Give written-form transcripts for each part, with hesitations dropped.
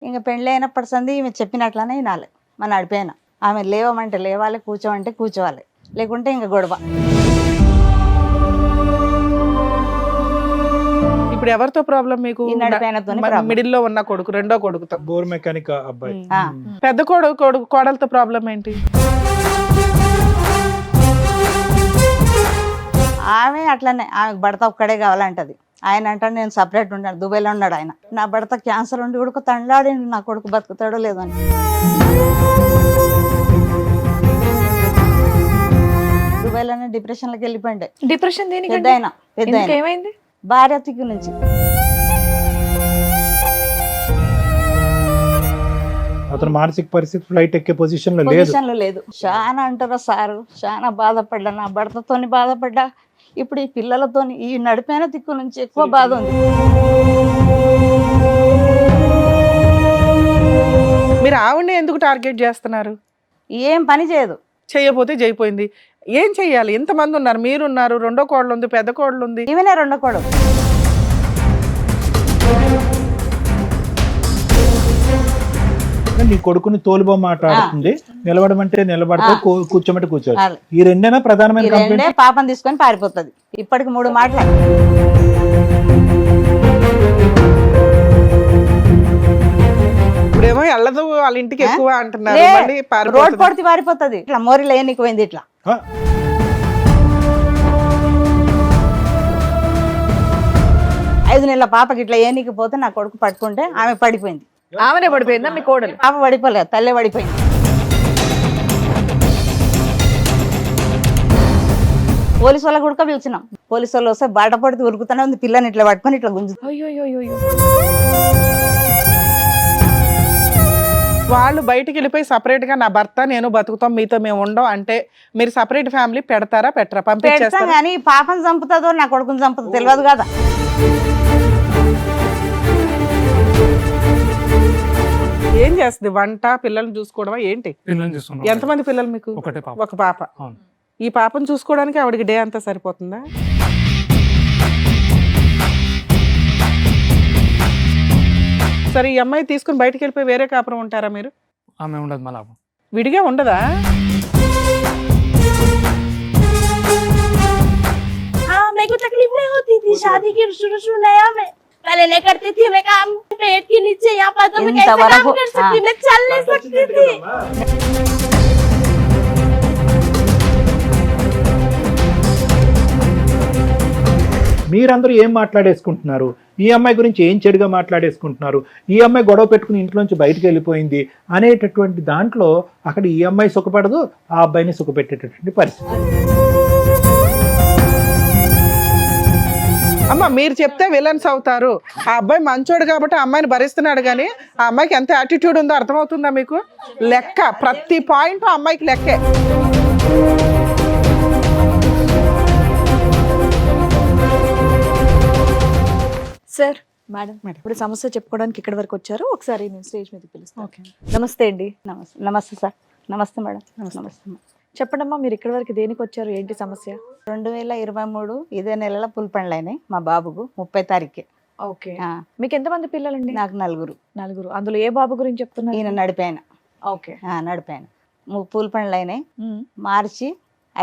ఇంక పెళ్ళి అయినప్పటి సంది ఈమె చెప్పినట్లనే వినాలి మన నడిపోయిన. ఆమె లేవమంటే లేవాలి, కూర్చోమంటే కూర్చోవాలి, లేకుంటే ఇంక గొడవ. ఇప్పుడు ఎవరితో ప్రాబ్లం మీకు? ఈ నడిపోయినతోనే problem. మిడిల్ లో ఉన్న కొడుకు, రెండో కొడుకుతో. బోర్ మెకానిక్ అబ్బాయి. ఆ. పెద్ద కోడలతో ప్రాబ్లం ఏంటి? ఆమె అట్లనే, ఆమెకు భర్త ఒక్కడే కావాలంటది. ఆయన అంటే నేను సపరేట్ ఉంటాను, దుబాయ్లో ఉన్నాడు ఆయన. నా భర్త క్యాన్సర్ ఉండి కూడా తండ్లాడిండు, నా కొడుకు బతుకుతాడో లేదో అని. దుబాయ్లోనే డిప్రెషన్లోకి వెళ్ళిపోయిండే. డిప్రెషన్ దేనికి? పెద్ద ఆయన ఏమైంది? భార్య తిక్కు నుంచి. అతను మానసిక పరిస్థితి ఫ్లైట్ ఎక్కే పొజిషన్ లో లేదు. పొజిషన్ లో లేదు. చాలా అంటారా సారు, చాలా బాధపడ్డా, నా భర్తతోని బాధపడ్డా, ఇప్పుడు ఈ పిల్లలతోని, ఈ నడిపోయిన దిక్కు నుంచి ఎక్కువ బాధ ఉంది. మీరు ఆవిడని ఎందుకు టార్గెట్ చేస్తున్నారు? ఏం పని చేయదు. చేయకపోతే చేయిపోయింది. ఏం చెయ్యాలి? ఎంతమంది ఉన్నారు? మీరున్నారు, రెండో కోడలు ఉంది, పెద్ద కోడలు ఉంది. ఈమెనే రెండో కొడుకు. నీ కొడుకుని తోలుబొమ్మ మాట్లాడుతుంది, నిలబడమంటే నిలబడతా, కూర్చోమంటే కూర్చోదు. ఈ రెండేనా ప్రధానమైన రెండే కంప్లైంట్? పాపం తీసుకొని పారిపోతుంది. ఇప్పటికి 3 మాటలు. ఇప్పుడేమో వెళ్ళదు వాళ్ళ ఇంటికి ఎక్కువ అంటున్నారు. మళ్ళీ రోడ్ పారిపోతుంది. పొడితే పారిపోతుంది. ఇట్లా మోరీలో ఏనికి పోయింది ఇట్లా. ఆ, 5 నెలల పాపకి ఇట్లా ఏనికి పోతే నా కొడుకు పట్టుకుంటే ఆమె పడిపోయింది. ఆమెనే పడిపోయిందా మీ కోడలు? పాప పడిపోలేదు, తల్లే పడిపోయింది. పోలీసు వాళ్ళకి కూడా పిలిచినాం. పోలీసు వాళ్ళు వస్తే బాట పడితే ఉరుకుతూనే ఉంది, పిల్లని ఇట్లా పట్టుకొని ఇట్లా గుంజు. అయ్యో. వాళ్ళు బయటికి వెళ్ళిపోయి సపరేట్ గా నా భర్త నేను బతుకుతాం, మీతో మేము ఉండం అంటే మీరు సపరేట్ ఫ్యామిలీ పెడతారా పెట్టరా? పెడతాం పంపించేస్తారా? కానీ పాపను చంపుతుందో నా కొడుకుని చంపుతుందో తెలియదు కదా. ఏం చేస్తుంది? వంట, పిల్లల్ని చూసుకోవడమా ఏంటి? పిల్లల్ని చూస్తున్నాం. ఎంతమంది పిల్లలు మీకు? ఒకటే పాప. ఒక పాప. అవును. ఈ పాపను చూసుకోవడానికి ఆవిడకి డే అంతా సరిపోతుందా? సరే, ఈ అమ్మాయి తీసుకుని బయటికి వెళ్ళిపోయి వేరే కాపురం ఉంటారా మీరు? ఆమె ఉండదు మళ్ళా. విడిగా ఉండదా? हाँ मेरे को तकलीफ नहीं होती थी शादी के शुरू नया में पहले नहीं करती थी मैं काम पेट के नीचे यहाँ पर तो मैं कैसे काम कर सकती मैं चल नहीं सकती थी। మీరందరూ ఏం మాట్లాడేసుకుంటున్నారు? ఈ అమ్మాయి గురించి ఏం చెడుగా మాట్లాడేసుకుంటున్నారు? ఈ అమ్మాయి గొడవ పెట్టుకుని ఇంట్లోంచి బయటకు వెళ్ళిపోయింది అనేటటువంటి దాంట్లో అక్కడ ఈ అమ్మాయి సుఖపడదు, ఆ అబ్బాయిని సుఖపెట్టేటటువంటి పరిస్థితి. అమ్మ మీరు చెప్తే విలన్స్ అవుతారు. ఆ అబ్బాయి మంచోడు కాబట్టి ఆ అమ్మాయిని భరిస్తున్నాడు, కానీ ఆ అమ్మాయికి ఎంత యాటిట్యూడ్ ఉందో అర్థమవుతుందా మీకు? లెక్క, ప్రతి పాయింట్ ఆ అమ్మాయికి లెక్కే. సార్, మేడం ఇప్పుడు సమస్య చెప్పుకోవడానికి ఇక్కడ వరకు వచ్చారు. ఒకసారి నేను స్టేజ్ మీద పిలుస్తాను. నమస్తే అండి. నమస్తే సార్. నమస్తే మేడం. నమస్తే. చెప్పండమ్మా, మీరు ఇక్కడ వరకు దేనికి వచ్చారు? ఏంటి సమస్య? 2023 ఇదే నెలలో పులిపండ్లు అయినాయి మా బాబుకు 30 తారీఖుకి. ఓకే. మీకు ఎంతమంది పిల్లలండి? నాకు 4. నలుగురు. అందులో ఏ బాబు గురించి చెప్తున్నారు? ఈయన నడిపాయన. ఓకే. నడిపాయన. 3 పూలపండ్లు అయినాయి. మార్చి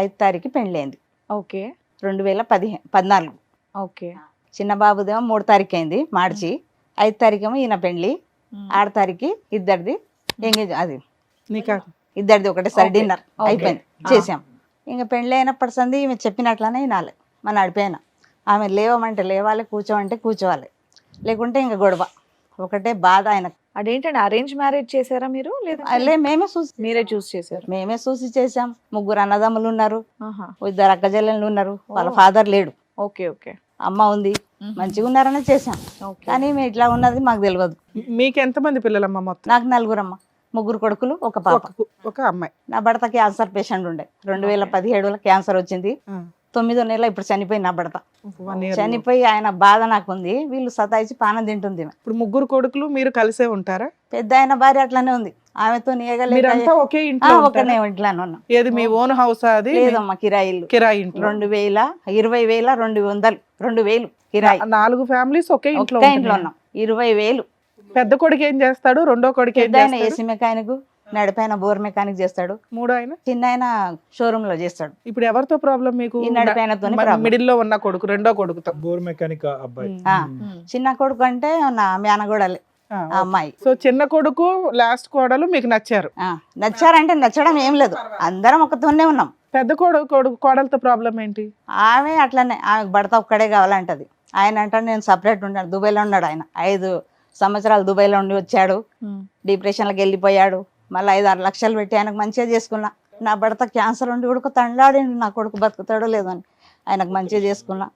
5 తారీఖు పెండ్లి అయింది. ఓకే. 2014. ఓకే. చిన్న బాబుదేమో 3 తారీఖు అయింది మార్చి. 5 తారీఖు ఏమో ఈయన పెండ్లి. 6 తారీఖు ఇద్దరిది ఎంగేజ్, అది నీకా ఇద్దరిది ఒకటేసారి డిన్నర్ అయిపోయింది, చేసాం. ఇంకా పెండ్లి అయినప్పటి సంది ఈమె చెప్పినట్లనే వినాలి మన నడిపోయిన. ఆమె లేవమంటే లేవాలి, కూర్చోమంటే కూర్చోవాలి, లేకుంటే ఇంకా గొడవ. ఒకటే బాధ ఆయనకు. అదేంటండి, అరేంజ్ మ్యారేజ్ చేశారా మీరు? లేదా మీరే చూసి చేశారు? మేమే చూసి చేసాం. 3 అన్నదమ్ములు ఉన్నారు, ఆహా. 2 అక్కజల్లెళ్ళు ఉన్నారు. వాళ్ళ ఫాదర్ లేడు, ఓకే. ఓకే. అమ్మ ఉంది. మంచిగా ఉన్నారనే చేసాం, కానీ ఈమె ఇట్లా ఉన్నది మాకు తెలియదు. మీకు ఎంతమంది పిల్లలమ్మ మొత్తం? నాకు 4 అమ్మ, 3 కొడుకులు, 1 పాప. ఒక అమ్మాయి. నా భర్త క్యాన్సర్ పేషెంట్ ఉండే. 2017లో క్యాన్సర్ వచ్చింది. 9వ నెల ఇప్పుడు చనిపోయింది నా భర్త. చనిపోయి ఆయన బాధ నాకుంది. వీళ్ళు సతాయిచి పానం తింటుంది. ఇప్పుడు 3 కొడుకులు, మీరు కలిసే ఉంటారా? పెద్ద ఆయన భార్య అట్లానే ఉంది. ఆమెతో మీరంతా ఒకే ఇంట్లో ఒకనే ఇంట్లోనే ఉన్నాం. ఏది మీ ఓన్ హౌస్? అది లేదమ్మా, కిరాయి ఇల్లు. కిరాయి ఇంట్లో 20,200 20,000 కిరాయి. 4 ఫ్యామిలీస్ ఒకే ఇంట్లో ఉన్నాం. 20,000 పెద్ద కొడుకు ఏం చేస్తాడు, రెండో కొడుకు ఏం పెద్ద ఆయన చేస్తాడు, ఏసీ మెకానిక్, నడిపైన బోర్ మెకానిక్ చేస్తాడు, మూడో ఆయన చిన్న ఆయన షోరూమ్ లో చేస్తాడు. ఇప్పుడు ఎవరితో ప్రాబ్లం మీకు? ఈ నడిపైనతోనే problem. మిడిల్ లో ఉన్న కొడుకు, రెండో కొడుకుతో. బోర్ మెకానిక్ అబ్బాయి. ఆ, చిన్న కొడుకు అంటే నా మేనగోడలే ఆ, ఆ అమ్మాయి. సో చిన్న కొడుకు లాస్ట్ కోడలు మీకు నచ్చారు. ఆ, నచ్చారంటే నచ్చడం ఏం లేదు, అందరం ఒకతోనే ఉన్నాం. పెద్ద కొడుకు కోడలతో ప్రాబ్లం ఏంటి? ఆమె అట్లనే, ఆమెకు భర్త ఒక్కడే కావాలంటది. ఆయన అంటాడు నేను సపరేట్ ఉన్నాడు, దుబాయ్లో ఉన్నాడు ఆయన. 5 సంవత్సరాలు దుబాయ్లో ఉండి వచ్చాడు, డిప్రెషన్లోకి వెళ్ళిపోయాడు. మళ్ళీ 5-6 లక్షలు పెట్టి ఆయనకు మంచిగా చేసుకున్నా. నా భర్త క్యాన్సర్ ఉండి కూడా తండ్లాడిండు, నా కొడుకు బతుకుతాడో లేదో అని. ఆయనకు మంచిగా చేసుకున్నా.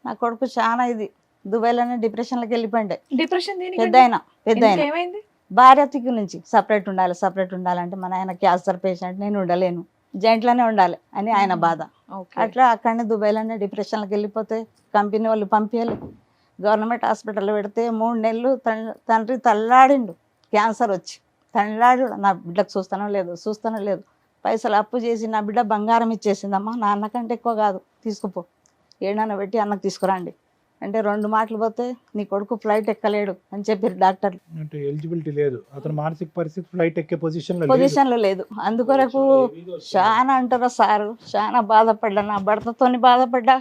నా కొడుకు చాలా ఇది దుబాయ్లోనే డిప్రెషన్లోకి వెళ్ళిపోయిండే. డిప్రెషన్ పెద్ద ఆయన ఏమైంది? భార్య తిక్కు నుంచి సపరేట్ ఉండాలంటే మన ఆయన క్యాన్సర్ పేషెంట్, నేను ఉండలేను, జాయింట్లోనే ఉండాలి అని ఆయన బాధ. అట్లా అక్కడనే దుబాయ్లోనే డిప్రెషన్లోకి వెళ్ళిపోతే కంపెనీ వాళ్ళు పంపించాలి. గవర్నమెంట్ హాస్పిటల్లో పెడితే 3 నెలలు తండ్రి తల్లాడిండు, క్యాన్సర్ వచ్చి తల్లాడు. నా బిడ్డకు చూస్తానో లేదు, పైసలు అప్పు చేసి నా బిడ్డ బంగారం ఇచ్చేసిందమ్మా, నా అన్నకంటే ఎక్కువ కాదు, తీసుకుపో, ఏడన్నా పెట్టి అన్నకు తీసుకురండి అంటే 2 మాటలు పోతే నీ కొడుకు ఫ్లైట్ ఎక్కలేడు అని చెప్పారు డాక్టర్లు. అంటే ఎలిజిబిలిటీ లేదు, అతను మానసిక పరిస్థితి ఫ్లైట్ ఎక్కే పొజిషన్ పొజిషన్లో లేదు. అందుకొరకు చాలా అంటారా సారు, చాలా బాధపడ్డా, నా భర్తతోని బాధపడ్డా,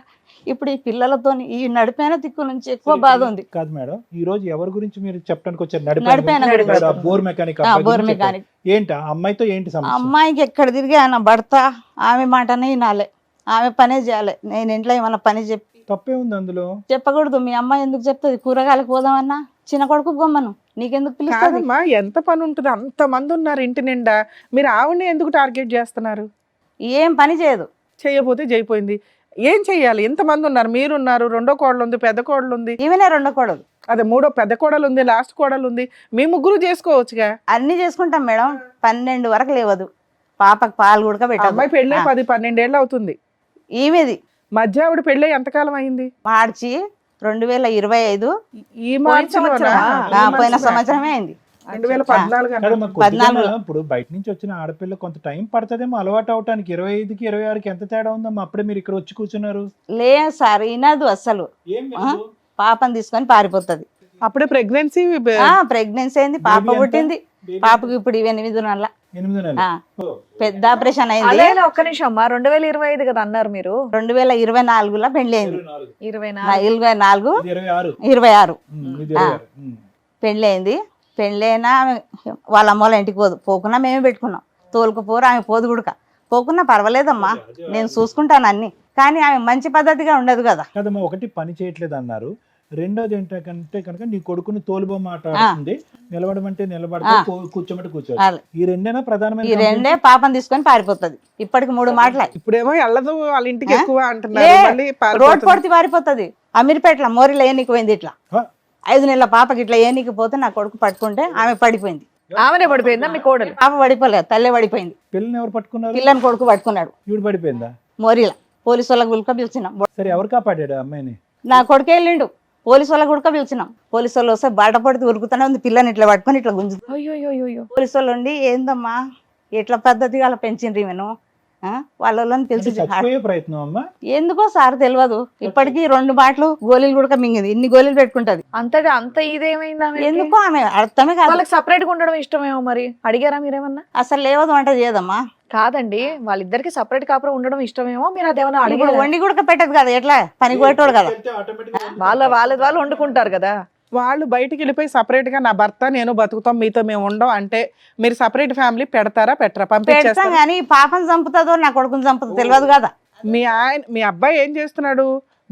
ఇప్పుడు ఈ పిల్లలతోని ఈ నడిపైన దిక్కు నుంచి ఎక్కువ బాధ ఉంది. కాదు మేడం, ఈ రోజు ఎవరి గురించి మీరు చెప్పడానికి వచ్చారు? నడిపైన గురించి. Bore mechanic bore mechanic. ఏంటి ఆ అమ్మాయితో ఏంటి సమస్య? అమ్మాయికి ఎక్కడ తిరిగి ఆయన భర్త ఆమె మాటనే వినాలి, ఆమె పనే చేయాలి. నేను ఇంట్లో ఏమన్నా పని చెప్పి తప్పే ఉంది అందులో? చెప్పకూడదు. మీ అమ్మాయి ఎందుకు చెప్తుంది? కూరగాయలకు పోదామన్నా చిన్న కొడుకు గమ్మను, నీకెందుకు పిలుస్తుంది? కాదమ్మా, ఎంత పని ఉంటుంది, అంత మంది ఉన్నారు ఇంటి నిండా, మీరు ఆవిడని ఎందుకు టార్గెట్ చేస్తున్నారు? ఏం పని చేయదు. చేయకపోతే చేయిపోయింది, ఏం చెయ్యాలి? ఎంతమంది ఉన్నారు? మీరున్నారు, రెండో కోడలు ఉంది, పెద్ద కోడలు ఉంది, ఈమెనే రెండో కొడదు, అదే మూడో పెద్ద కోడలు ఉంది, లాస్ట్ కోడలు ఉంది, మీ ముగ్గురు చేసుకోవచ్చుగా. అన్ని చేసుకుంటాం మేడం. 12 వరకు లేవదు, పాపకు పాలు కూడా పెట్టదు. అమ్మాయి పెళ్ళి 10-12 ఏళ్ళు అవుతుంది. ఈమెది మధ్య ఆవిడ పెళ్ళి ఎంతకాలం అయింది? మార్చి 2025 ఈ మార్చిలోనా? పోయిన సంవత్సరమే అయింది. 2014 కదమ్మా, కొద్దిగా ఇప్పుడు బయట నుంచి వచ్చిన ఆడపిల్ల కొంత టైం పడుతుందేమో అలవాటు అవటానికి. 25కి 26కి ఎంత తేడా ఉందమ్మా? అప్పుడే మీరు ఇక్కడ వచ్చి కూర్చున్నారు. లేదు సార్, వినదు అసలు. పాపని తీసుకొని పారిపోతుంది. అప్పుడే ప్రెగ్నెన్సీ ప్రెగ్నెన్సీ అయింది, పాప పుట్టింది. పాపకు ఇప్పుడు 8 నెలల 8 నెలలు. పెద్ద ఆపరేషన్ అయింది. అలాగే ఒక్క నిమిషం అమ్మా, 2025 కదా అన్నారు మీరు? 2024లో పెళ్లి అయింది. 24 26 పెళ్లి అయింది. పెళ్ళైనా వాళ్ళ అమ్మ వాళ్ళ ఇంటికి పోకున్నా మేమే పెట్టుకున్నాం. తోలుకుపోరు, ఆమె పోదు గుడక పోకున్నా పర్వాలేదమ్మా, నేను చూసుకుంటాను అన్ని. కానీ ఆమె మంచి పద్ధతిగా ఉండదు కదా. కదమ్మా, ఒకటి పని చేయట్లేదు అన్నారు, రెండోది ఏంటంటే కనుక నీ కొడుకుని తోలుబొమ్మ ఆట ఆడుతుంది, నిలబడమంటే నిలబడతా, కూర్చోమంటే కూర్చోవాలి. ఈ రెండేనా ప్రధానమైన? ఈ రెండే. పాపని తీసుకొని పారిపోతుంది. ఇప్పటికి 3 మాటలు. ఇప్పుడేమో వెళ్ళదు వాళ్ళ ఇంటికి ఎక్కువ అంటున్నారు, మళ్ళీ రోడ్ పొడితే పారిపోతుంది. అమీర్పేటలో మోరిలో ఏనికి పోయింది. ఇట్లా 5 నెలల పాపకి ఇట్లా ఏనికి పోతే నా కొడుకు పట్టుకుంటే ఆమె పడిపోయింది. ఆమెనే పడిపోయిందా మీ కోడలు? పాప పడిపోలేదు, తల్లే పడిపోయింది. పిల్లని ఎవరు పట్టుకున్నారు? పిల్లని కొడుకు పట్టుకున్నాడు. ఈవిడ పడిపోయిందా? మోరిలా పోలీసు వాళ్ళకి గుల్క పిలిచినాం. సరే, ఎవరు కాపాడాడు అమ్మాయిని? నా కొడుకే వెళ్ళిండు. పోలీసు వాళ్ళకి గుడక పిలిచినాం. పోలీసు వాళ్ళు వస్తే బాట పడితే ఉరుకుతూనే ఉంది, పిల్లని ఇట్లా పట్టుకొని ఇట్లా గుంజు. అయ్యో. పోలీసు వాళ్ళు ఉండి ఏందమ్మా ఎట్లా పద్ధతిగా అలా పెంచిండ్రి నేను వాళ్ళని పిలిచి చచ్చిపోయే ప్రయత్నం అమ్మా? ఎందుకో సార్ తెలియదు. ఇప్పటికీ 2 బాటలు గోళీలు కూడా మింగింది. ఇన్ని గోళీలు పెట్టుకుంటది. అంత ఇదేమైందా? ఎందుకో ఆమె అర్థమే కాదు. వాళ్ళకి సపరేట్ గా ఉండడం ఇష్టమేమో. మరి అడిగారా మీరేమన్నా? అసలు లేవదు వంట చేయదమ్మా. కాదండి, వాళ్ళిద్దరికి సపరేట్ కాపురం ఉండడం ఇష్టమేమో. మీరు అదేమన్నా ఇప్పుడు అడిగారు? వండి కూడా పెట్టదు కదా, ఎట్లా పని పోయేటోడు కదా. వాళ్ళు వండుకుంటారు కదా. వాళ్ళు బయటికి వెళ్ళిపోయి సపరేట్ గా నా భర్త నేను బతుకుతాం, మీతో మేము ఉండం అంటే మీరు సపరేట్ ఫ్యామిలీ పెడతారా పెట్టరా? పెడతాం పంపించేస్తారా? కానీ పాపను చంపుతుందో నా కొడుకుని చంపుతుందో తెలియదు కదా. మీ అబ్బాయి ఏం చేస్తున్నాడు?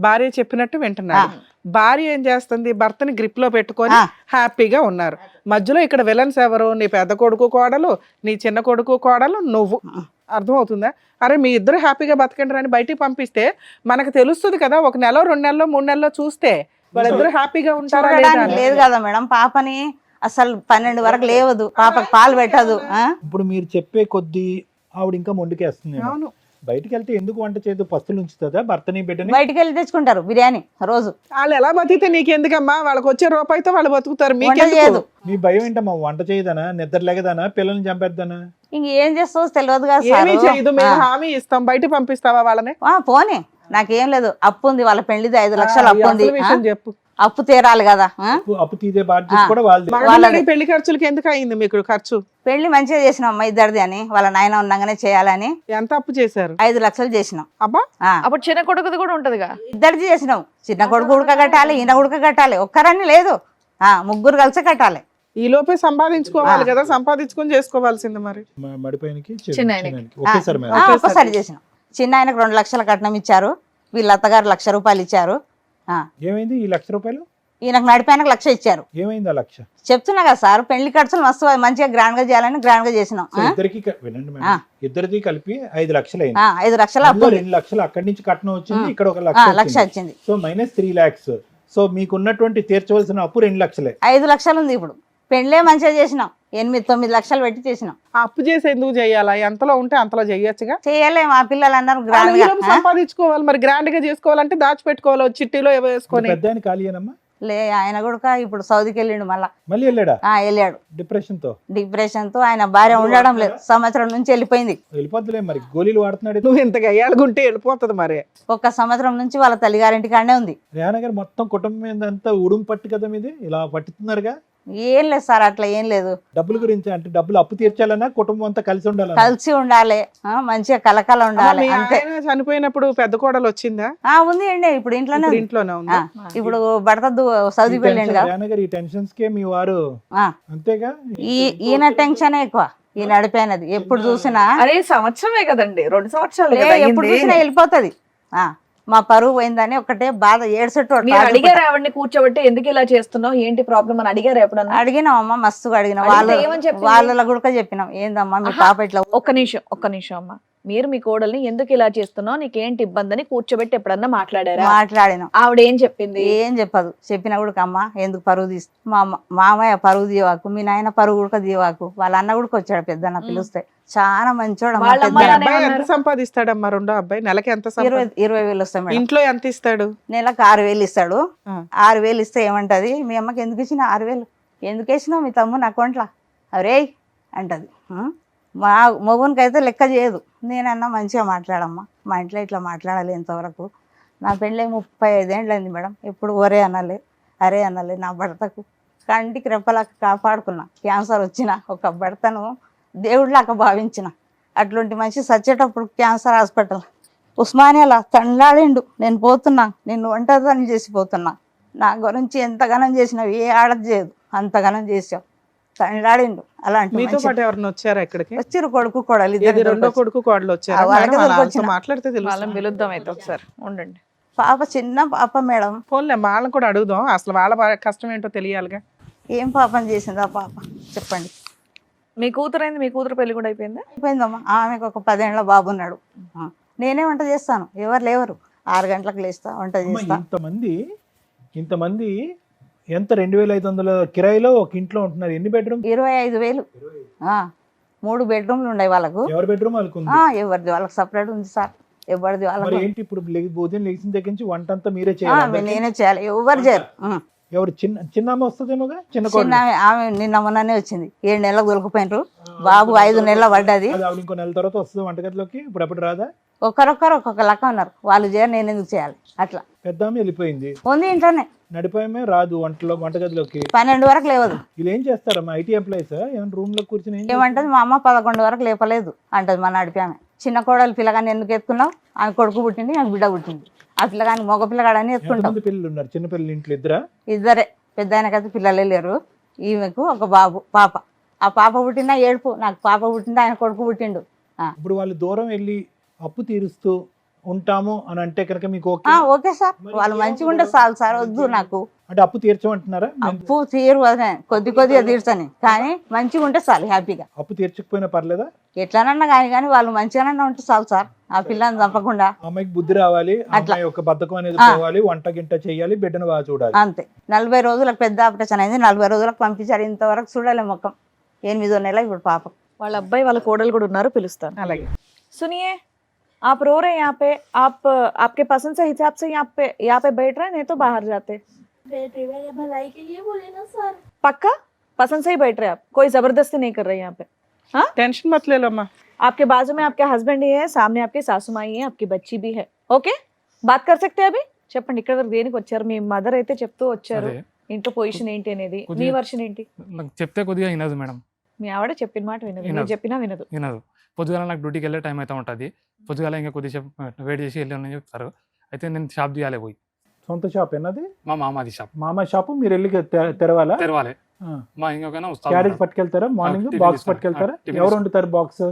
భార్య చెప్పినట్టు వింటున్నాడు. భార్య ఏం చేస్తుంది? భర్తని గ్రిప్ లో పెట్టుకొని హ్యాపీగా ఉన్నారు. మధ్యలో ఇక్కడ విలన్స్ ఎవరు? నీ పెద్ద కొడుకు కోడలు, నీ చిన్న కొడుకు కోడలు, నువ్వు. అర్థమవుతుందా? అరే మీ ఇద్దరు హ్యాపీగా బతకండి అని బయటికి పంపిస్తే మనకు తెలుస్తుంది కదా. 1 నెల 2 నెలలో 3 నెలలో చూస్తే వాళ్ళిద్దరు హ్యాపీగా ఉంటారా లేదా? లేదు కదా మేడం. పాపని అసలు 12 వరకు లేవదు, పాపకు పాలు పెట్టదు. ఇప్పుడు మీరు చెప్పే కొద్దీ ఆవిడ ఇంకా మొండికేస్తుంది. అవును. బయటికి వెళ్తే ఎందుకు వంట చేయదు? పస్తులు ఉంచుతుందా భర్తని బిడ్డని? బయటికి వెళ్ళి తెచ్చుకుంటారు బిర్యానీ రోజు. వాళ్ళు ఎలా బతికితే నీకెందుకమ్మా? వాళ్ళకి వచ్చే రూపాయితో వాళ్ళు బతుకుతారు. చేయదు. మీ భయం ఏంటమ్మా? వంట చేయదనా, నిద్ర లేగదనా, పిల్లల్ని చంపేద్దనా? ఇంకేం చేస్తావు తెలియదు కదా. ఏమీ చేయదు, మేము హామీ ఇస్తాం. బయట పంపిస్తావా వాళ్ళని? పోనీ, నాకేం లేదు. అప్పు ఉంది, వాళ్ళ పెళ్లిది 5 లక్షలు అప్పు ఉంది. విషయం చెప్పు. అప్పు తీరాలి కదా ఆ? అప్పు తీసే బాధ్యత కూడా వాళ్ళది. మగపిల్లడి పెళ్లి ఖర్చులకి ఎందుకు అయింది మీకు ఖర్చు? పెళ్లి మంచిగా చేసినాం అమ్మ ఇద్దరిది అని, వాళ్ళ నాయన ఉండగానే చేయాలని ఎంత అప్పు చేశారు? 5 లక్షలు చేసినాం. అబ్బా, ఆ, అప్పుడు చిన్న కొడుకుది కూడా ఉంటదిగా. ఇద్దరిది చేసినాం. చిన్న కొడుకు ఉడక కట్టాలి, ఈయన ఉడక కట్టాలి, ఒక్కరని లేదు, ముగ్గురు కలిసి కట్టాలి. ఈ లోపే సంపాదించుకోవాలి కదా, సంపాదించుకొని చేసుకోవాల్సింది మరి. మడిపోయినకి చిన్నాయనకి. ఒకేసారి మేడం. ఒక్కసారి చేసినాం. చిన్న ఆయనకు 2 లక్షల కట్నం ఇచ్చారు, వీళ్ళ అత్తగారు 1,00,000 రూపాయలు ఇచ్చారు. ఏమైంది ఈ 1,00,000 రూపాయలు? ఈయనకు నడిపోయినకు 1,00,000 ఇచ్చారు. ఏమైంది ఆ 1,00,000? చెప్తున్నా కదా సార్, పెళ్లి ఖర్చులు మస్తు మంచిగా గ్రాండ్ గా చేయాలని గ్రాండ్ గా చేసినాం. సో ఇద్దరికి వినండి మేడం, ఇద్దరిది కలిపి 5 లక్షలు అయింది. 5 లక్షల అప్పు, 2 లక్షలు అక్కడి నుంచి కట్నం వచ్చింది, ఇక్కడ 1,00,000 1,00,000 వచ్చింది. So minus 3 lakhs. సో మీకున్నటువంటి తీర్చవలసిన అప్పు 2 లక్షలే. 5 లక్షలు ఉంది ఇప్పుడు. పెళ్లే మంచిగా చేసినాం, 8-9 లక్షలు పెట్టి చేసినాం. ఆ అప్పు చేసి ఎందుకు చెయ్యాలా? ఎంతలో ఉంటే అంతలో చెయ్యొచ్చుగా. చేయలేము, ఆ పిల్లలు అన్నారు గ్రాండ్ ఈ గా. లోపు సంపాదించుకోవాలి మరి, గ్రాండ్ గా చేసుకోవాలంటే దాచిపెట్టుకోవాలి, చిట్టీలో ఏవో వేసుకొని. పెద్ద ఆయన ఖాళీయేనమ్మా? లే, ఆయన కూడా ఇప్పుడు సౌదీకి వెళ్ళిండు మళ్ళా. మళ్ళీ వెళ్ళాడా? వెళ్ళాడు డిప్రెషన్ తో. డిప్రెషన్ తో. ఆయన భార్య ఉండడం లేదు, సంవత్సరం నుంచి వెళ్ళిపోయింది. వెళ్ళిపోద్దులే మరి, గోళీలు వాడుతున్నాడు. నువ్వు ఇంతగా అయ్యాడుకుంటే వెళ్ళిపోతుంది మరి. 1 సంవత్సరం నుంచి వాళ్ళ తల్లిగారింటి కాడనే ఉంది. రేనా గారు మొత్తం కుటుంబం ఏందంతా ఉడుము పట్టు కదా మీది, ఇలా పట్టుతున్నారుగా. ఏం లేదు సార్, అట్లా ఏం లేదు. డబ్బుల గురించి అంటే డబ్బులు అప్పు తీర్చాలన్నా కుటుంబం అంతా కలిసి ఉండాలి. కలిసి ఉండాలి, మంచిగా కలకల ఉండాలి మీ అంతే. ఆయన చనిపోయినప్పుడు పెద్ద కోడలు వచ్చిందా? ఉంది అండి, ఇప్పుడు ఇంట్లోనే ఇప్పుడు ఉంది. ఇంట్లోనే ఉందా? ఇప్పుడు భర్త సౌదీకి వెళ్ళిండు కదా. రేనా గారు ఈ టెన్షన్స్ కే మీ వారు ఆ, అంతేగా. ఈయన టెన్షన్ ఎక్కువ, ఈ నడిపోయినది. ఎప్పుడు చూసినా అరే సంవత్సరమే కదండి, 2 సంవత్సరాలు లే, ఎప్పుడు చూసినా వెళ్ళిపోతుంది. మా పరువు పోయిందని ఒకటే బాధ, ఏడ్సట్టు మీరు అడిగారు ఆవిడని కూర్చోబెట్టి ఎందుకు ఇలా చేస్తున్నావు, ఏంటి ప్రాబ్లం అని అడిగారు ఎప్పుడన్నా? అడిగినాం అమ్మ, మస్తుగా అడిగినాం. అడిగితే ఏమని చెప్పింది? వాళ్ళ కూడా చెప్పినాం, ఏందమ్మా మీ పాప ఇట్లా. ఒక్క నిమిషం అమ్మ, మీరు మీ కోడల్ని ఎందుకు ఇలా చేస్తున్నావు, నీకేంటి ఇబ్బంది అని కూర్చోబెట్టి ఎప్పుడన్నా మాట్లాడారా? మాట్లాడినాం. ఆవిడ ఏం చెప్పింది? ఏం చెప్పదు. చెప్పినా కూడా అమ్మ ఎందుకు పరువు తీసు, మామయ్య పరువు దీవాకు, మీ నాయన పరువు కూడా దీవాకు. వాళ్ళ అన్న కూడా వచ్చాడు పెద్దన్న, పిలుస్తే చాలా మంచోడు అమ్మ. వాళ్ళ పెద్ద అమ్మ అబ్బాయి ఎంత సంపాదిస్తాడమ్మా? రెండో అబ్బాయి నెలకి ఎంత 20,000 వస్తాయి మేడం. ఇంట్లో ఎంత ఇస్తాడు? నెలకు 6,000 ఇస్తాడు. ఆ. 6,000 ఇస్తే ఏమంటది, మీ అమ్మకి ఎందుకు ఇచ్చిన 6,000, ఎందుకు వేసినావు మీ తమ్ముని అకౌంట్లో అరే అంటది. మా మగునికి అయితే లెక్క చేయదు. నేనన్నా మంచిగా మాట్లాడమ్మా, మా ఇంట్లో ఇట్లా మాట్లాడాలి ఇంతవరకు. నా పెళ్ళి 35 ఏళ్ళు అయింది మేడం, ఎప్పుడు ఒరే అనలే అరే అనలే. నా భర్తకు కంటికి రెప్పలాగా కాపాడుకున్నా. క్యాన్సర్ వచ్చిన ఒక భర్తను దేవుడిలాగా భావించిన. అట్లాంటి మనిషి సచ్చేటప్పుడు క్యాన్సర్ హాస్పిటల్ ఉస్మానియాలో తండ్లాడిండు. నేను పోతున్నా, నేను ఒంటరిదాన్ని చేసిపోతున్నా. నా గురించి ఎంతగానం చేసినావు, ఏ ఆడది చేయదు, అంతగానం చేసావు. తండ్లాడిండు. అలాంటి మీతో పాటు ఎవరైనా వచ్చారా ఇక్కడికి? వచ్చిరు కొడుకు కోడలు ఏది ఇద్దరు. రెండో కొడుకు కోడలు వచ్చారా? వాళ్ళకే మేడం, వాళ్ళతో వచ్చిన. మాట్లాడితే వాళ్ళని తెలుసు. పిలుద్దాం అయితే ఒకసారి, ఉండండి. పాప చిన్న పాప మేడం. ఫోన్లే వాళ్ళని కూడా అడుగుదాం, అసలు వాళ్ళ కష్టం ఏంటో తెలియాలిగా. ఏం పాపం చేసింది ఆ పాప చెప్పండి. మీ కూతురు అయింది, మీ కూతురు పెళ్లి కూడా అయిపోయిందా? అయిపోయిందమ్మా. ఆమెకు ఒక 10 ఏళ్ల బాబు ఉన్నాడు. నేనే వంట చేస్తాను, ఎవరు లేవరు. 6 గంటలకు లేస్తా, వంట చేస్తా. ఇంతమంది ఎంత 2,500 కిరాయిలో ఒక ఇంట్లో ఉంటున్నారు. ఎన్ని బెడ్రూమ్? 25,000. 3 బెడ్రూమ్లు ఉన్నాయి వాళ్ళకు. ఎవరి బెడ్రూమ్ వాళ్ళకు ఉంది? ఎవరిది వాళ్ళకి సపరేట్ ఉంది సార్, ఎవరిది మరి వాళ్ళకి. ఏంటి ఇప్పుడు ఉదయం లేచిన దగ్గర నుంచి వంట అంతా మీరే చేయాలి? నేనే చేయాలి, ఎవరు చేయరు. ఎవరు చిన్నమ్మ వస్తుందేమోగా? చిన్న చిన్న ఆమె నిన్న మొన్ననే వచ్చింది. 7 నెలలకు దొరికిపోయినరు. బాబు 5 నెలల పడ్డది. ఇంకో నెల తర్వాత వస్తుంది వంటగదిలోకి. ఇప్పుడు ఎప్పుడు రాదా? ఒక్కొక్కరు ఒక్కొక్క లెక్క ఉన్నారు. వాళ్ళు చేయరు, నేను ఎందుకు చేయాలి అట్లా. పెద్ద ఆమె వెళ్ళిపోయింది, ఉంది ఇంట్లోనే. నడిపోయమే రాదు వంటగదిలోకి. 12 వరకు లేవదు. వీళ్ళు ఏం చేస్తారమ్మా? ఐటీ ఎంప్లాయీస్ ఏమైనా రూమ్ లో కూర్చొని ఏమంటది, మా అమ్మ 11 వరకు లేపలేదు అంటది. మా నడిపి ఆమె. చిన్న కోడలు పిల్లగాని ఎందుకు ఎత్తుకున్నావు, ఆమె కొడుకు పుట్టింది, నాకు బిడ్డ పుట్టింది. ఆ పిల్లగాని మగ పిల్లగాడని ఎత్తుకుంటాం. ఎంతమంది పిల్లలు ఉన్నారు? చిన్న పిల్లలు ఇంట్లో ఇద్దరా? ఇద్దరే. పెద్ద ఆయనకైతే పిల్లలే లేరు. ఈమెకు ఒక బాబు పాప. ఆ పాప పుట్టినా ఏడుపు, నాకు పాప పుట్టింది, ఆయన కొడుకు పుట్టిండు. ఇప్పుడు వాళ్ళు దూరం వెళ్ళి అప్పు తీరుస్తూ ఉంటాము అని అంటే కనుక మీకు ఓకే? ఓకే సార్, వాళ్ళు మంచిగా ఉంటే చాలు సార్. వద్దు నాకు అంటే అప్పు తీర్చమంటున్నారా? అప్పు తీరు అదే కొద్దిగా తీర్చని, కానీ మంచిగా ఉంటే చాలు, హ్యాపీగా. అప్పు తీర్చకపోయినా పర్లేదా? ఎట్లానన్నా కానీ వాళ్ళు మంచిగానన్నా ఉంటే చాలు సార్. ఆ పిల్లని చంపకుండా. అమ్మాయికి బుద్ధి రావాలి, అమ్మాయి యొక్క బద్ధకం అనేది పోవాలి, వంట గింట చేయాలి, బిడ్డను బాగా చూడాలి. అంతే. 40 రోజులకు పెద్ద ఆపరేషన్ అయింది. 40 రోజులకు పంపించారు. ఇంతవరకు చూడలే ముఖం. 8వ నెల ఇప్పుడు పాప. వాళ్ళ అబ్బాయి వాళ్ళ కోడలు కూడా ఉన్నారు, పిలుస్తాను. అలాగే. सुनिए, आप रो रहे हैं यहाँ पे, आप आपके पसंद से हिसाब से यहाँ पे बैठ रहे हैं, नहीं तो बाहर जाते। बेटे मेरे भलाई के लिए बोले ना सर। पक्का पसंद से ही बैठ रहे हैं आप, कोई जबरदस्ती नहीं कर रहे यहाँ पे? हाँ, टेंशन मत ले लो अम्मा। आपके बाजू में आपके हस्बैंड ही है, सामने आपकी सासू माई है, आपकी बच्ची भी है। ओके, बात कर सकते हैं अभी? చెప్పండి ఇక్కడ వరకు దేనికి వచ్చారు? మీ మదర్ అయితే చెప్తూ వచ్చారు అదే ఇంట్లో పొజిషన్ ఏంటి అనేది. మీ కొద్దిగా- వర్షన్ ఏంటి? నాకు చెప్తే కొద్దిగా వినదు మేడం, మీ ఆవిడ చెప్పిన మాట వినదు, మీరు వినదు. చెప్పినా వినదు. వినదు. పొద్దుగాల నాకు డ్యూటీకి వెళ్ళే టైం అయితే ఉంటుంది, పొద్దుగాల ఇంకా కొద్దిసేపు వెయిట్ చేసి వెళ్ళని చెప్తారు. అయితే నేను షాప్ తీయాలి పోయి, సొంత షాప్ ఏనది? మా మామది షాప్ మామ షాపు మీరు వెళ్ళి తెరవాలా? తెరవాలి. ఆ. మా ఇంకొకైనా క్యారేజ్ పట్టుకెళ్తారా మార్నింగ్? టిఫిన్ బాక్స్ ఇస్తాను. పట్టుకెళ్తారా? టిఫిన్ ఎవరు ఇస్తాను. వండుతారు బాక్స్?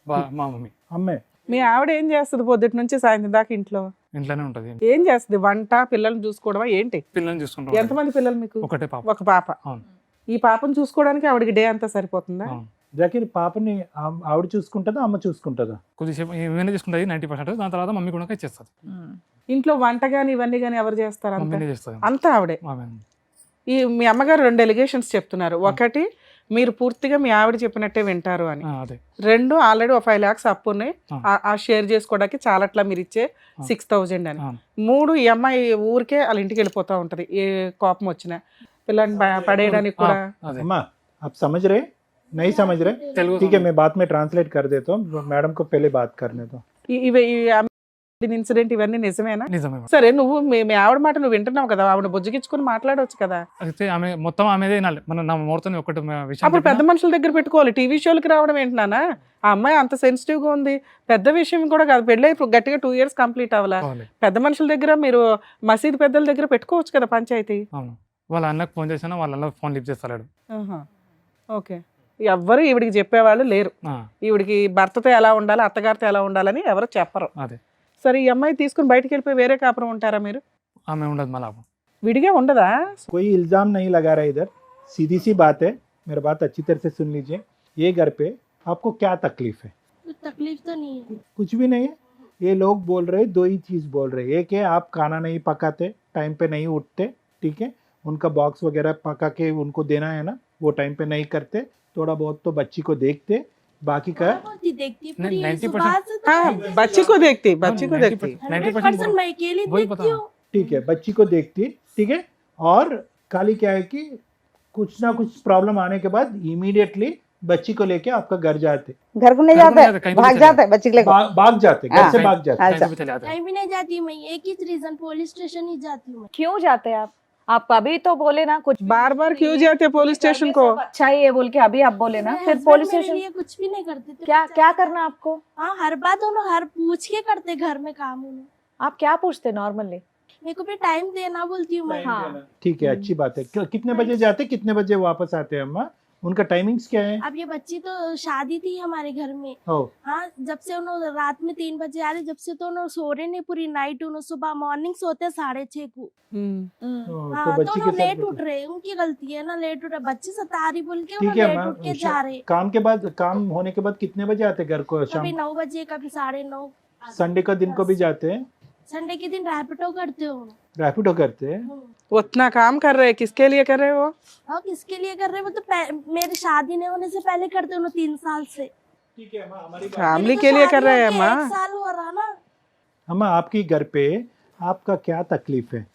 మా మమ్మీ అమ్మే. మీ ఆవిడ ఏం చేస్తుంది పొద్దుటి నుంచి సాయంత్రం దాకా ఇంట్లో? ఇంట్లోనే ఉంటుంది. ఏం చేస్తుంది? వంట, పిల్లల్ని చూసుకోవడమా ఏంటి? పిల్లల్ని చూసుకుంటాం. ఎంతమంది పిల్లలు మీకు? ఒకటే పాప. ఒక పాప. అవును. ఈ పాపను చూసుకోవడానికి ఆవిడకి డే అంతా సరిపోతుందా? అవును. జాకీర్ పాపని ఆవిడ చూసుకుంటుందా అమ్మ చూసుకుంటుందా? కొద్దిసేపు ఏమైనా చేసుకుంటుంది 90%, దాని తర్వాత మమ్మీ కూడా ఇచ్చేస్తుంది. ఇంట్లో వంట గాని ఇవన్నీ గాని ఎవరు చేస్తారు? అంతా మమ్మీనే చేస్తుంది. అంతా ఆవిడే. ఆమె ఈ మీ అమ్మగారు 2 ఎలిగేషన్స్ చెప్తున్నారు. ఒకటి, మీరు పూర్తిగా మీ ఆవిడ చెప్పినట్టే వింటారు అని. అదే 2, ఆల్రెడీ 5 lakhs అప్పు ఉన్నాయి, ఆ. ఆ షేర్ చేసుకోవడానికి చాలట్లా మీరు ఇచ్చే 6,000 అని. అవును. 3, ఈ అమ్మాయి ఊరికే వాళ్ళ ఇంటికి వెళ్ళిపోతా ఉంటది ఏ కోపం వచ్చినా, పిల్లల్ని పడేయడానికి కూడా. అదే अम्मा आप समझ रहे? नहीं समझ रहे? తెలుగు ठीक है, मैं बाद में ट्रांसलेट कर देता हूँ, मैडम को पहले बात करने दो. ఇన్సిడెంట్ ఇవన్నీ నిజమేనా? నిజమే. సరే, నువ్వు మీ ఆవిడ మాట నువ్వు వింటున్నావు కదా, ఆవిడ బుజ్జగించుకుని మాట్లాడవచ్చు కదా. అయితే ఆమె మొత్తం ఆమెదే వినాలి. మన నా మూర్తని ఒకటి విషయం అప్పుడు పెద్ద మనుషుల దగ్గర పెట్టుకోవాలి. టీవీ షోలకి రావడం ఏంటన్నా? ఆ అమ్మాయి అంత సెన్సిటివ్ గా ఉంది, పెద్ద విషయం కూడా కాదు. పెళ్ళి ఇప్పుడు గట్టిగా 2 years కంప్లీట్ అవ్వాలా. చెప్పాలి. పెద్ద మనుషుల దగ్గర, మీరు మసీదు పెద్దల దగ్గర పెట్టుకోవచ్చు కదా పంచాయతీ. అవును. వాళ్ళ అన్నకు ఫోన్ చేసినా వాళ్ళ అన్న ఫోన్ లిఫ్ట్ చేస్తాడు. ఓకే, ఎవ్వరు ఈవిడికి చెప్పేవాళ్ళు లేరు. ఈవిడికి భర్తతో ఎలా ఉండాలి, అత్తగారితో ఎలా ఉండాలని ఎవరు చెప్పరు. అదే. సరే, ఈ అమ్మాయి తీసుకుని బయటకు వెళ్ళిపోయి వేరే కాపురం ఉంటారా మీరు? ఆమె ఉండదు మళ్ళీ. విడిగా ఉండదా? कोई इल्जाम नहीं लगा रहा इधर, सीधी सी बात है, मेरी बात अच्छी तरह से सुन लीजिए. ये घर पे आपको क्या तकलीफ है? कुछ तकलीफ तो नहीं है। कुछ भी नहीं है. ये लोग बोल रहे 2 ही चीज बोल रहे. एक है आप खाना नहीं पकाते, टाइम पे नहीं उठते, ठीक है, उनका बॉक्स वगैरह पका के उनको देना है ना, वो टाइम पे नहीं करते, थोड़ा बहुत तो बच्ची को देखते, बाकी का बहुत ही देखती है, पूरी 90% सुबह से तो हाँ, शाम तक बच्ची को देखती, बच्ची को देखती. 100% मैं अकेली वही देखती बता हूँ। ठीक है, बच्ची को देखती, ठीक है. और खाली क्या है कि कुछ ना कुछ प्रॉब्लम आने के बाद इमीडिएटली बच्ची को लेके आपका घर जाते, घर को नहीं घर को नहीं जाते, जाते, कहीं पे भाग चले जाते बच्चे के लेकर। भाग जाते, घर हाँ. से भाग जाते. अच्छा. कहीं भी नहीं जाती मैं, एक ही रीजन, पुलिस स्टेशन ही जाती हूँ मैं। क्यों जाते हैं आप अभी तो बोले ना कुछ बार बार क्यों जाते पुलिस स्टेशन को? अच्छा ही है बोल के अभी आप बोले ना, मेरे फिर husband पुलिस मेरे स्टेशन लिए कुछ भी नहीं करते थे। क्या करना आपको? हाँ, हर बात उन्होंने हर पूछ के करते घर में काम उन्होंने। आप क्या पूछते नॉर्मली? मेरे को भी टाइम देना बोलती हूँ मैं। हाँ, ठीक है, अच्छी बात है. कितने बजे जाते, कितने बजे वापस आते हैं अम्मा? उनका टाइमिंग्स क्या है? अब ये बच्ची तो शादी थी हमारे घर में। ओ, हाँ, जब से उन्होंने रात में 3 बजे आ रहे, जब से तो उन्होंने सो रहे नहीं पूरी नाइट, उन्होंने सुबह मॉर्निंग सोते 6:30 को। हाँ, तो तो बच्ची के उन्होंने लेट साथ उठ रहे, उनकी गलती है ना, लेट उठ रहे, बच्चे सता रही बोल के ठीक उन्होंने है लेट अम्मा. उठ के जा रहे। काम के बाद, काम होने के बाद कितने बजे आते घर को? शाम, कभी 9 बजे, कभी 9:30। संडे का दिन को भी जाते हैं? संडे के दिन रैपिडो करते हो। रैपिडो करते हैं? उतना काम कर रहे, किसके लिए कर रहे हो? और किसके लिए कर रहे हैं? वो तो मेरी शादी नहीं होने से पहले करते उन्होंने 3 साल से। ठीक है अम्मा, हमारी फैमिली मेरी तो के लिए कर शादी रहे हैं होके माँ. 1 साल हो रहा ना, अम्मा आपकी घर पे आपका क्या तकलीफ है?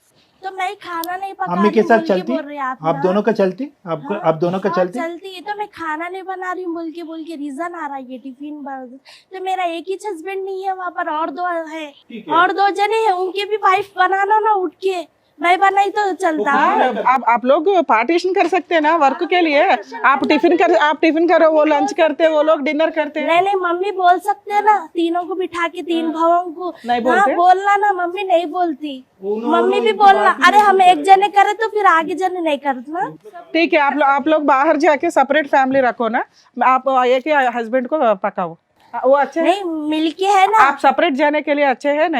तो मैं खाना नहीं पका अम्मी के रही साथ बोल चलती? बोल रहे हैं आप ना। दोनों का चलती? आपको हाँ, आप दोनों का हाँ, चलती? चलती है, तो मैं खाना नहीं बना रही हूँ बोल के रीजन आ रहा है ये टिफिन तो मेरा एक ही हस्बैंड नहीं है वहाँ पर, और 2 है, और 2 जने हैं, उनके भी वाइफ बनाना ना उठ के, मैं बनाई तो चलता। आप लोग पार्टीशन कर सकते हैं ना वर्क के लिए. आप टिफिन करो, वो लंच करते, वो लोग डिनर करते हैं. नहीं, मम्मी बोल सकते हैं ना, तीनों को बिठा के 3 भावों को। नहीं हाँ, बोलते? बोलना ना, मम्मी नहीं बोलती, मम्मी भी बोलना। अरे हम एक जने करे तो फिर आगे जने नहीं करना। ठीक है, आप लोग बाहर जाके सेपरेट फैमिली रखो ना. आप एक ही हस्बैंड को पकाओ, वो अच्छे हैं. नहीं, मिलके है ना। आप सेपरेट जाने के लिए अच्छे हैं?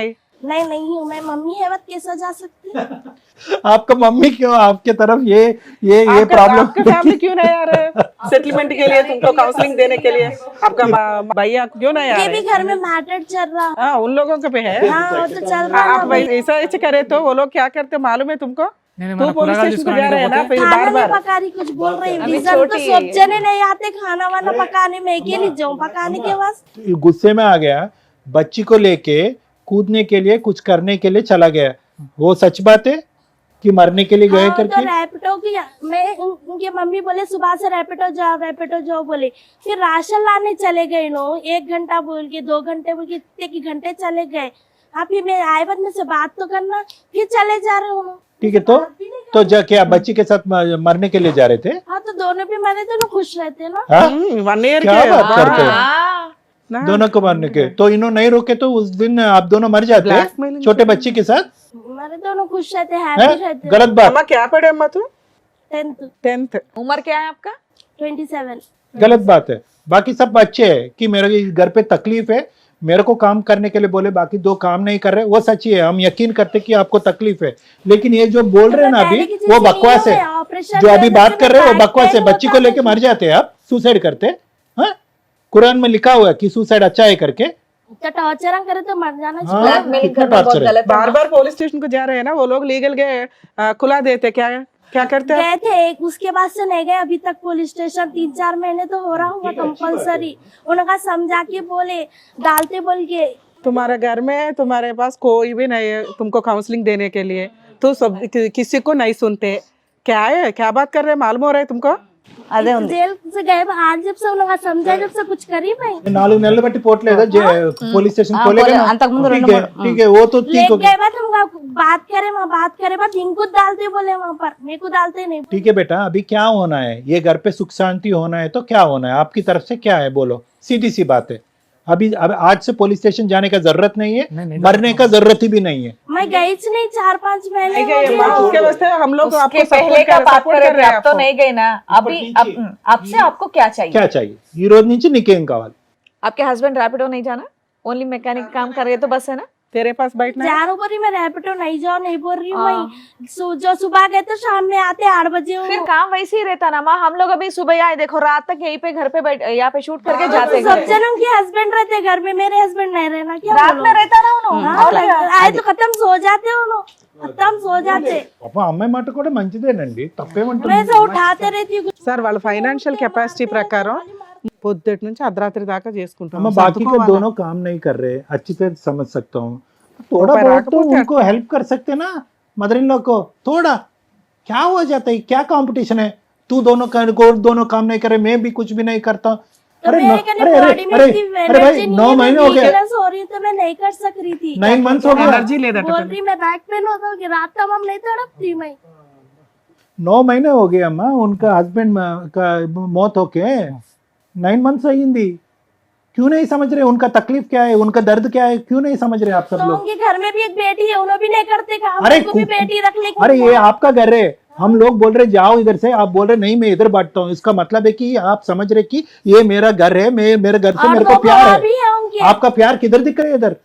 नहीं हूँ मैं, मम्मी है मत कैसे जा सकती। आपका मम्मी क्यों आपके तरफ ये आपका प्रॉब्लम? फैमिली क्यों नहीं आ रहे सेटलमेंट के लिए, तुमको काउंसलिंग देने के लिए? आपका भैया क्यों नहीं आ ये भी रहे? घर में मैटर चल रहा। हाँ, उन लोगों के पे है. हाँ, वो तो चल रहा आप ऐसा करे तो वो लोग क्या करते मालूम है तुमको? तू पुलिस स्टेशन को जा रहे हैं ना, फिर खाना बार नहीं बार पका रही, कुछ बोल रही अभी रीजन तो छोटी सब है। जने नहीं आते खाना वाना पकाने में, अकेली जाऊँ पकाने के वास्ते। गुस्से में आ गया, बच्ची को लेके कूदने के लिए, कुछ करने के लिए चला गया. वो सच बात है कि मरने के लिए गए हाँ, तो करके? रैपिडो की मैं उनके मम्मी बोले सुबह से रैपिडो जाओ बोले, फिर राशन लाने चले गए लोग, 1 घंटा बोल के 2 घंटे बोल के इतने की घंटे चले गए। हाँ फिर मैं आए बाद में से बात तो करना, फिर चले जा रहे हो। ठीक है, तो जा क्या बच्ची के साथ मरने के लिए जा रहे थे? हाँ तो दोनों भी मरे तो खुश रहते ना। हाँ? 1 ईयर क्या के बात करते हैं? ना, दोनों को मारने के, तो इन्होंने नहीं रोके तो उस दिन आप दोनों मर जाते Blackmailing छोटे बच्ची के साथ? मरे दोनों खुश रहते, हैं? हैप्पी रहते। गलत बात, अम्मा क्या पढ़े अम्मा तू? 10th, उम्र क्या है आपका? 27। गलत बात है। बाकी सब अच्छे है कि मेरे घर पे तकलीफ है, मेरे को काम करने के लिए बोले, बाकी 2 काम नहीं कर रहे, वो सच्ची है, हम यकीन करते कि आपको तकलीफ है, लेकिन ये जो बोल रहे हैं ना अभी वो बकवास है। जो अभी बात कर रहे हैं वो बकवास है। बच्ची को लेके मर जाते हैं आप, सुसाइड करते हैं? हाँ, कुरान में लिखा हुआ है कि सुसाइड अच्छा है करके। तो टॉर्चर करे तो मर जाना हाँ, चाहिए। कितना टॉर्चर है। बार बार पुलिस स्टेशन को जा रहे हैं ना वो लोग, लीगल के खुला देते क्या करते हैं? गए थे एक, उसके बाद से नहीं गए अभी तक पुलिस स्टेशन। 3-4 महीने तो हो रहा होगा कंपलसरी। उनका समझा के बोले, डालते बोल के। तुम्हारे घर में तुम्हारे पास कोई भी नहीं है तुमको काउंसलिंग देने के लिए, तो सब किसी को नहीं सुनते। क्या है, क्या बात कर रहे हैं, मालूम हो रहा है तुमको? అదే ఉంది. जेल से गए आज, जब से उनका समझा, जब से कुछ करी मैं 4 నెలలు బట్టి పోట్లేదా पुलिस स्टेशन खोलेगा ना? అంతకుముందు ठीक 2 है, ठीक है, वो तो ठीक लेके हो गया। गए बाद हम बात करे, वहाँ बात करे बाद इनको डालते बोले वहाँ पर, मेरे को डालते नहीं। ठीक है बेटा, अभी क्या होना है, ये घर पे सुख शांति होना है तो क्या होना है आपकी तरफ से, क्या है बोलो, सीधी सी बात है। अभी अब आज से पुलिस स्टेशन जाने का जरूरत नहीं है, नहीं, मरने का जरूरत ही भी नहीं है। मैं गई थी नहीं, 4-5 महीने नहीं हो गए गए। अम्मा, उसके वास्ते हम लोग उसके आपको पहले सपोर्ट का बात सपोर्ट कर कर रहे रहे थे, हैं अब तो आपको। नहीं गए ना। अभी आपसे आपको क्या चाहिए? क्या चाहिए ఈ రోజు నుంచి నీకేం కావాలి? आपके हस्बैंड रैपिडो नहीं जाना, ओनली मैकेनिक काम कर रहे तो बस है ना? तेरे पास बैठना है? जा रहा हूँ पर मैं रैपिडो नहीं जाओ, नहीं बोल रही हूँ हाँ। मैं। जो सुबह गए तो शाम में आते 8 बजे हो। फिर काम वैसे ही रहता ना माँ। हम लोग अभी सुबह आए, देखो रात तक यहीं पे घर पे बैठ, यहाँ पे शूट करके जाते सब घर। जनों के हस्बैंड रहते घर में, मेरे हस्बैंड नहीं रहना क्या? रात बोलो? में रहता ना उन्होंने। हाँ, आए तो खत्म सो जाते हो लोग, खत्म सो जाते। పాపం అమ్మాయి మాట కూడా మంచిదేనండి, తప్పేమంటుంది? मैं से उठाते रहती हूँ। సార్ వాళ్ళ ఫైనాన్షియల్ కెపాసిటీ ప్రకారం పొద్దుటి నుంచి అర్ధరాత్రి దాకా చేసుకుంటాం। अम्मा बाकी के दोनों काम नहीं कर रहे, अच्छी तरह समझ सकता हूँ, थोड़ा ऊपर बहुत तो आके उनको हेल्प कर सकते ना, मदर इन लॉ को थोड़ा। क्या हो जाता है, क्या कंपटीशन है? तू दोनों काम नहीं करे, मैं भी कुछ भी नहीं करता। तो अरे मेरे कहने अरे बॉडी में अरे इतनी अरे भाई, एनर्जी नहीं 9 है, महीने हो गए, वीकनेस हो रही तो मैं नहीं कर सक रही थी। 9 मंथ्स हो गए, एनर्जी ले बोल रही मैं बैक पेन होता कि रात का हम नहीं तड़पती मैं। 9 महीने हो गए अम्मा उनका हस्बैंड का मौत होके, 9 मंथ्स अयिंदी। क्यों नहीं समझ रहे उनका तकलीफ क्या है, उनका दर्द क्या है? क्यों नहीं समझ रहे आप सब तो लोग? उनके घर में भी एक बेटी है, उन्होंने भी नहीं करते काम। अरे उनको भी बेटी रखने की। अरे ये आपका घर है, हम लोग बोल रहे जाओ इधर से, आप बोल रहे नहीं मैं इधर बांटता हूँ। इसका मतलब है कि आप समझ रहे कि ये मेरा घर है, मैं मेरे घर से और मेरे दो को प्यार गवाह है। भी है उनके। आपका प्यार किधर दिख रहा है? इधर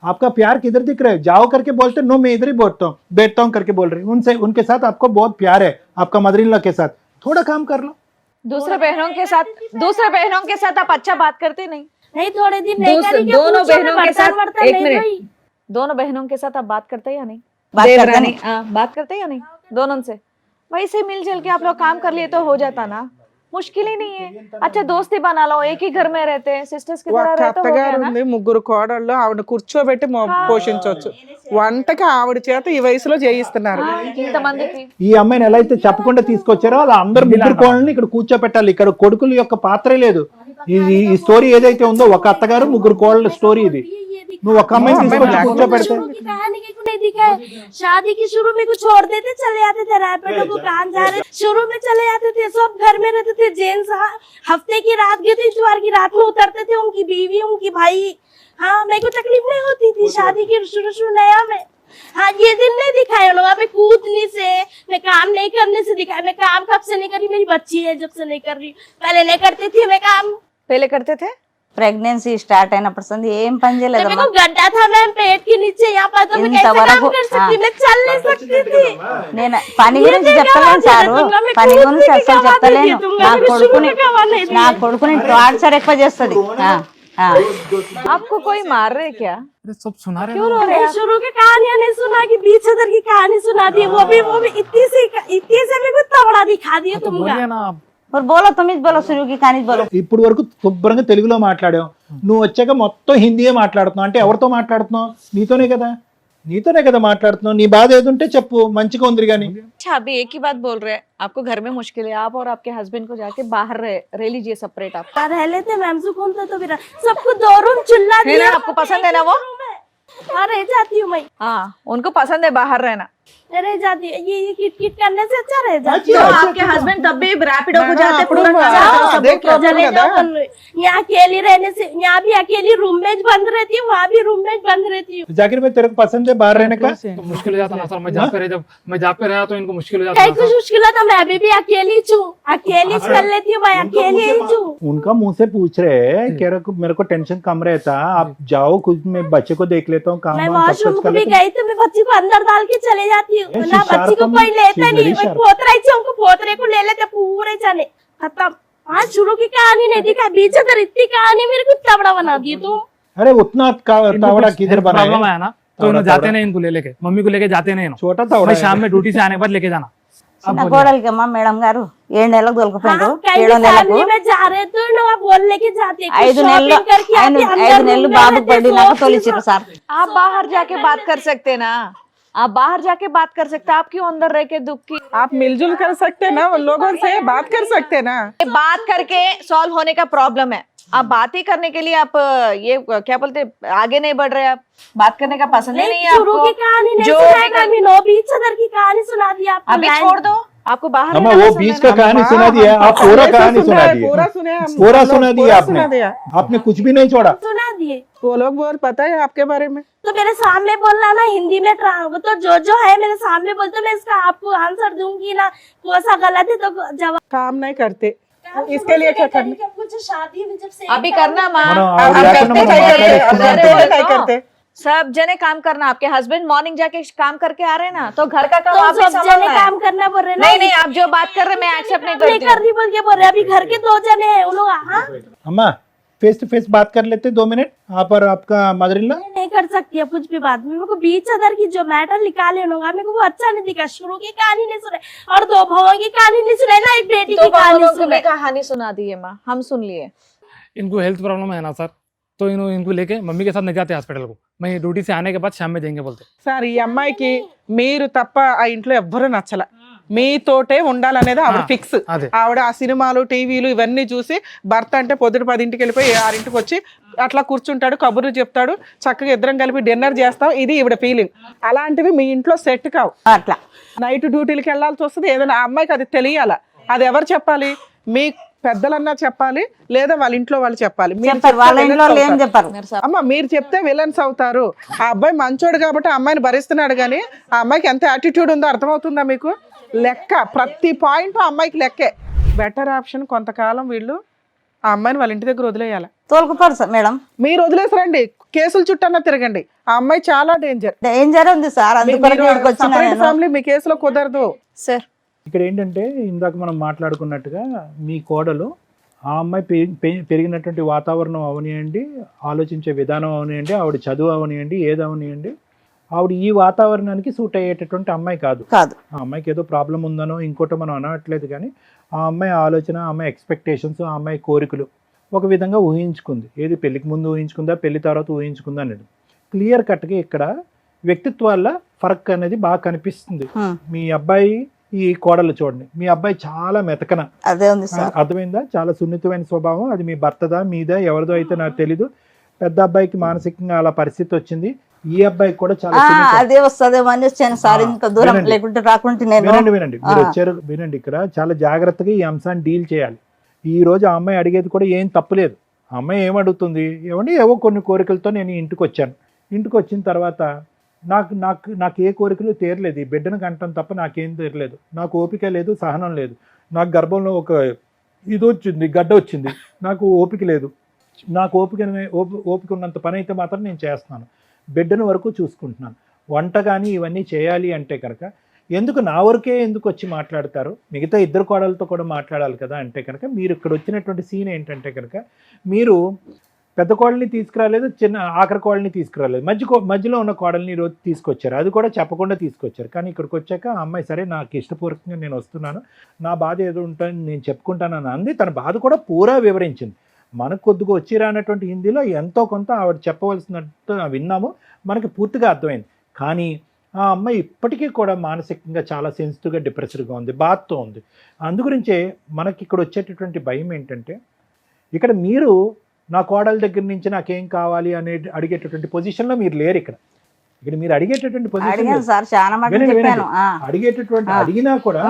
आपका प्यार किधर दिख रहा है? जाओ करके बोलते नो मैं इधर ही बैठता हूँ करके बोल रही उनसे, उनके साथ आपको बहुत प्यार है, आपका मदर इन लॉ के साथ। थोड़ा काम कर लो। दूसरे बहनों के साथ आप अच्छा बात करते नहीं। नहीं थोड़े दिन नहीं करी क्या? दोनों पूछो, बहनों के बर्तन साथ वर्तन एक नहीं मिनट, धोई। दोनों बहनों के साथ आप बात करते हैं या नहीं? बात करते देवरानी, नहीं। हाँ, बात करते हैं या नहीं? दोनों से वैसे मिलजुल के आप लोग काम कर लिए तो हो जाता ना, मुश्किल ही नहीं है। अच्छा दोस्ती बना लो, एक ही घर में रहते हैं, सिस्टर्स की तरह ఒక్క रहते हो गया అత్తగారు ना। ఉంది, 3 కోడళ్ళు, ఆవిడ కూర్చోబెట్టి పోషించవచ్చు। వంటకి ఆవిడ చేత ఈ వయసులో చేయిస్తున్నారు। ఇంతమందికి ఈ అమ్మాయిని ఎలా అయితే చెప్పకుండా తీసుకొచ్చారో అలా అందరు ముగ్గురు కోళ్ళని ఇక్కడ కూర్చోపెట్టాలి। ఇక్కడ కొడుకుల యొక్క పాత్రే లేదు। ఈ స్టోరీ ఏదైతే ఉందో ఒక అత్తగారు 3 కోళ్ళ స్టోరీ ఇది। నువ్వు ఒక అమ్మాయిని తీసుకొచ్చి కూర్చోపెడితే शुरू की कहानी के नहीं दिखाए। शादी की शुरू में कुछ छोड़ देते, चले जाते थे रैपिडो को काम जा रहे, शुरू में चले जाते थे, सब घर में रहते थे। जेंट्स हफ्ते की रात गए थे, इतवार की रात में उतरते थे, उनकी बीवी उनकी भाई। हाँ मेरे को तकलीफ नहीं होती थी शादी की शुरू नया में। हाँ ये दिन नहीं दिखाए उन्होंने, वहाँ पे कूदने से, मैं काम नहीं करने से दिखाया। मैं काम कब से नहीं करी, मेरी बच्ची है जब से नहीं कर रही, पहले नहीं करती थी मैं काम। पहले करते थे? ప్రెగ్నెన్సీ స్టార్ట్ అయినప్పుడు సంది ఏం పని मेरे చేయలేదమ్మా। को गड्ढा था मैम पेट के नीचे, यहाँ पर तो मैं कैसे काम कर सकती, मैं चल नहीं सकती थी। నేను పని గురించి చెప్తలేను సారు, పని గురించి అసలు చెప్తలేను। నా కొడుకుని టార్చర్ ఎక్కువ చేస్తుంది। आपको कोई मार रहे क्या? अरे सब सुना रहे क्यों ना। रो रहे हैं? शुरू की कहानियां नहीं सुना कि बीच अदर की कहानी सुना दी, वो भी इतनी से मेरे को तवड़ा दिखा दिया तो तुमका। बोलिए ना आप। और बोलो तुम ही बोलो, शुरू की कहानी बोलो। ఇప్పుడు వరకు శుభ్రంగా తెలుగులో మాట్లాడావు, నువ్వు వచ్చాక మొత్తం హిందీయే మాట్లాడుతున్నావు। అంటే ఎవరితో మాట్లాడుతున్నావు? నీతోనే కదా మాట్లాడుతున్నావు। నీ బాధ ఏదుంటే చెప్పు, మంచిగా ఉంది కానీ। अच्छा अभी एक ही बात बोल रहे हैं, आपको घर में मुश्किल है, आप और आपके हस्बैंड को जाके बाहर रह लीजिए सेपरेट। आप रह लेते मैम, सुकून था तो फिर सबको 2 रूम चुल्ला है दिया। ना, आपको पसंद है ना वो? हाँ रह जाती हूँ मैं, हाँ उनको पसंद है बाहर रहना। रह जाती हूँ। ये किट किट करने से अच्छा रह जाती तो हूँ। आपके हस्बैंड तब भी रैपिडो को मैडम, जाते अప్పుడు पूरा మా- जाओ, అదే सब problem चले కదా. जाओ बोल रहे। यहाँ अकेली रहने से, यहाँ भी अकेली रूममेट बंद रहती हूँ, वहाँ भी रूममेट बंद रहती हूँ। जाकिर भाई तेरे को पसंद है बाहर रहने का? तो मुश्किल हो जाता ना सर, मैं जहाँ पे रह जब मैं जहाँ पे रहा तो इनको मुश्किल हो जाता कहीं ना कुछ सर। मुश्किल है तो मैं अभी भी अकेली हूँ, अकेली कर लेती हूँ, मैं अकेली ही हूँ। उनका मुंह से पूछ रहे हैं कि मेरे को टेंशन कम रहता, आप जाओ, कुछ मैं बच्चे को देख लेता हूँ, काम मैं वाम सब वॉशरूम कुछ को कर भी लेता हूँ. गई तो मैं बच्ची को अंदर डाल के चले जाती हूँ She's ना, बच्ची को sharp, कोई लेता she's नहीं। very मैं sharp. पोतरा उनको पोतरे को ले लेते पूरे जाने, खत्म। आज शुरू की कहानी नहीं दिखा, बीच अगर इतनी कहानी मेरे को इतना बड़ा बना दी तुम। अरे उतना इनको तावड़ा कुछ किधर health बना प्रॉब्लम है? आया ना तो तावड़ा, इन्हें जाते तावड़ा. नहीं, इनको ले लेके मम्मी को लेके जाते नहीं इन्हों. छोटा तावड़ा मैं है. शाम में ड्यूटी से आने के बाद लेके जाना. अब చిన్న बोलिए. కోడలికి అమ్మా మేడం గారు 7 నెలలకు దొరకపోయిండ్రు, हाँ, कहीं 7వ నెలకు फैमिली में जा रहे तो ना बोल लेके जाते, कुछ 5 నెలలు shopping करके आते, अंदर 5 room నెలలు में బాబు रहते, పడినాక सोती తోలిచ్చిర్రు సార్. आप बाहर जाके बात कर सकते ना, आप बाहर जाके बात कर सकते, आप क्यों अंदर रह के दुख की आप मिलजुल कर सकते ना, उन लोगों से बात कर सकते ना. बात करके सॉल्व होने का प्रॉब्लम है। आप बात ही करने के लिए आप ये क्या बोलते आगे नहीं बढ़ रहे, आप बात करने का पसंद ही नहीं है शुरू की आपको। कहानी नहीं जो सुनाई, निकल- मैं नो बीच अदर की कहानी सुना दी आपको। अभी लाइन- छोड़ दो, आपको बाहर अम्मा रहना वो पसंद बीच है का ना? कहानी हाँ, सुना दिया, हम आप पूरा पहले से कहानी सुना है, दिए. पूरा सुने हम, पूरा हम लोग सुना दिया पूरा आपने. सुना दिया. आपने कुछ भी नहीं छोड़ा. सुना दिए वो लोग बहुत पता है आपके बारे में. तो मेरे सामने बोलना ना, हिंदी में वो तो जो है मेरे सामने बोलते, मैं इसका आपको आंसर दूंगी ना, कौन सा गलत है तो जवाब। काम नहीं करते, इसके लिए क्या करना? जब कुछ शादी में जब से अभी करना माँ, మనం अब ఆవిడ करते లేకుండా మనం क्या करते? अब మాట్లాడేసుకున్నాం करते అంటే क्या करते? सब जने काम करना। आपके हस्बैंड मॉर्निंग जाके काम करके आ रहे हैं ना, तो घर का काम तो आप भी सब जने संभालना है। काम करना बोल रहे ना, नहीं नहीं, आप जो बात कर रहे हैं मैं एक्सेप्ट नहीं नहीं करती कर हूँ। रही बोल के बोल रहे, अभी घर के 2 जने हैं उन लोग। हाँ अम्मा फेस टू फेस बात कर लेते 2 मिनट, आप और आपका मदर इन लॉ. नहीं कर सकती है कुछ भी बात। मेरे को बीच अदर की जो मैटर निकाले लोग, मेरे को वो अच्छा नहीं दिखा। शुरू की कहानी नहीं सुने और 2 भाइयों की कहानी नहीं सुने ना, एक बेटी तो की कहानी बहनों को भी सुने। कहानी सुना दी है माँ, हम सुन लिए। इनको हेल्थ प्रॉब्लम है ना सर, तो इनको लेके मम्मी के साथ नहीं जाते हॉस्पिटल को. मैं ड्यूटी से आने के बाद शाम में जाएंगे बोलते. సార్ ఈ అమ్మాయికి మీరు తప్ప ఆ ఇంట్లో ఎవ్వరూ నచ్చల, మీతోటే ఉండాలనేది ఆవిడ ఆ, ఫిక్స్. అదే. ఆవిడ ఆ సినిమాలు టీవీలు ఇవన్నీ చూసి భర్త అంటే పొద్దున 10ంటికి వెళ్ళిపోయి 6ంటికి వచ్చి అట్లా కూర్చుంటాడు, కబుర్లు చెప్తాడు, చక్కగా ఇద్దరం కలిపి డిన్నర్ చేస్తాం, ఇది ఈవిడ ఫీలింగ్. అలాంటివి మీ ఇంట్లో సెట్ కావు. అట్లా నైట్ డ్యూటీలకి వెళ్ళాల్సి వస్తుంది, ఏదైనా ఆ అమ్మాయికి అది తెలియాల. అది ఎవరు చెప్పాలి? మీ పెద్దలన్నా చెప్పాలి, లేదా వాళ్ళ ఇంట్లో వాళ్ళు చెప్పాలి. మీరు చెప్పారు, చెప్తే వాళ్ళ villains ఇంట్లో వాళ్ళు ఏం అవుతారు. చెప్పారు. అమ్మ మీరు చెప్తే విలన్స్ అవుతారు. ఆ అబ్బాయి మంచోడు కాబట్టి ఆ అమ్మాయిని భరిస్తున్నాడు, కానీ ఆ అమ్మాయికి ఎంత యాటిట్యూడ్ ఉందో అర్థమవుతుందా మీకు? లెక్క, ప్రతి పాయింట్ ఆ అమ్మాయికి లెక్కే. బెటర్ ఆప్షన్ కొంతకాలం వీళ్ళు ఆ అమ్మాయిని వాళ్ళ ఇంటి దగ్గర వదిలేయాలి. తోలుకుపోరు సార్ మేడం, మీరు వదిలేసరండి, కేసుల చుట్టన్నా తిరగండి. ఆ అమ్మాయి చాలా డేంజర్. డేంజర్ ఉంది సార్, అందుకొరకు ఇక్కడికి వచ్చిన నేను. ఫ్యామిలీ మీ కేసులో కుదరదు. सर ఇక్కడ ఏంటంటే ఇందాక మనం మాట్లాడుకున్నట్టుగా మీ కోడలు ఆ అమ్మాయి పెరిగినటువంటి వాతావరణం అవనియండి, ఆలోచించే విధానం అవనియండి, ఆవిడ చదువు అవనియండి, ఏది అవనియండి, ఆవిడ ఈ వాతావరణానికి సూట్ అయ్యేటటువంటి అమ్మాయి కాదు. కాదు, ఆ అమ్మాయికి ఏదో ప్రాబ్లం ఉందనో ఇంకోటో మనం అనట్లేదు, కానీ ఆ అమ్మాయి ఆలోచన, ఆ అమ్మాయి ఎక్స్పెక్టేషన్స్, ఆ అమ్మాయి కోరికలు ఒక విధంగా ఊహించుకుంది. ఏది పెళ్లికి ముందు ఊహించుకుందా, పెళ్లి తర్వాత ఊహించుకుందా అనేది క్లియర్ కట్గా ఇక్కడ వ్యక్తిత్వాల ఫరక్ అనేది బాగా కనిపిస్తుంది. మీ అబ్బాయి ఈ కోడలు చూడండి, మీ అబ్బాయి చాలా మెతకన, అదే ఉంది సార్. అర్థమైందా? చాలా సున్నితమైన స్వభావం. అది మీ భర్తదా మీదా ఎవరిదో అయితే నాకు తెలీదు. పెద్ద అబ్బాయికి మానసికంగా అలా పరిస్థితి వచ్చింది, ఈ అబ్బాయికి కూడా చాలా సున్నితం. అదే వస్తుందేమో అని వచ్చాను సార్, ఇంత దూరం వినండి. లేకుంటే రాకుంటే నేను. వినండి మీరు వచ్చారు, వినండి. ఇక్కడ చాలా జాగ్రత్తగా ఈ అంశాన్ని డీల్ చేయాలి. ఈ రోజు ఆ అమ్మాయి అడిగేది కూడా ఏం తప్పులేదు. ఆ అమ్మాయి ఏమడుగుతుంది, ఏమండి ఏవో కొన్ని కోరికలతో నేను ఇంటికి వచ్చాను. ఇంటికి వచ్చిన తర్వాత నాకు ఏ కోరికలు తీరలేదు, ఈ బిడ్డను కంటం తప్ప నాకేం తీరలేదు, నాకు ఓపిక లేదు, సహనం లేదు, నాకు గర్భంలో ఒక ఇది వచ్చింది, గడ్డ వచ్చింది, నాకు ఓపిక లేదు, నాకు ఓపిక ఉన్నంత పని అయితే మాత్రం నేను చేస్తున్నాను, బిడ్డను వరకు చూసుకుంటున్నాను, వంట కానీ ఇవన్నీ చేయాలి అంటే కనుక ఎందుకు నా వరకే ఎందుకు వచ్చి మాట్లాడతారు, మిగతా 2 కోడలతో కూడా మాట్లాడాలి కదా అంటే కనుక మీరు ఇక్కడ వచ్చినటువంటి సీన్ ఏంటంటే కనుక మీరు పెద్ద కోడల్ని తీసుకురాలేదు, చిన్న ఆఖరి కోడల్ని తీసుకురాలేదు, మధ్యలో ఉన్న కోడల్ని ఈరోజు తీసుకొచ్చారు, అది కూడా చెప్పకుండా తీసుకొచ్చారు. కానీ ఇక్కడికి వచ్చాక ఆ అమ్మాయి సరే నాకు ఇష్టపూర్వకంగా నేను వస్తున్నాను, నా బాధ ఏదో ఉంటుంది నేను చెప్పుకుంటానని అంది. తన బాధ కూడా పూరా వివరించింది. మనకు కొద్దిగా వచ్చి రానటువంటి హిందీలో ఎంతో కొంత ఆవిడ చెప్పవలసినట్టు విన్నాము, మనకి పూర్తిగా అర్థమైంది. కానీ ఆ అమ్మాయి ఇప్పటికీ కూడా మానసికంగా చాలా సెన్సిటివ్గా, డిప్రెస్డ్గా ఉంది, బాధతో ఉంది. అందుగురించే మనకి ఇక్కడ వచ్చేటటువంటి భయం ఏంటంటే ఇక్కడ మీరు నా కోడల దగ్గర నుంచి నాకేం కావాలి అనే అడిగేటటువంటి పొజిషన్లో మీరు లేరు ఇక్కడ. ఇక్కడ మీరు అడిగేటటువంటి పొజిషన్ అడిగాను సార్, చాలా మాట వినండి, చెప్పాను. అడిగేటటువంటి అడిగినా కూడా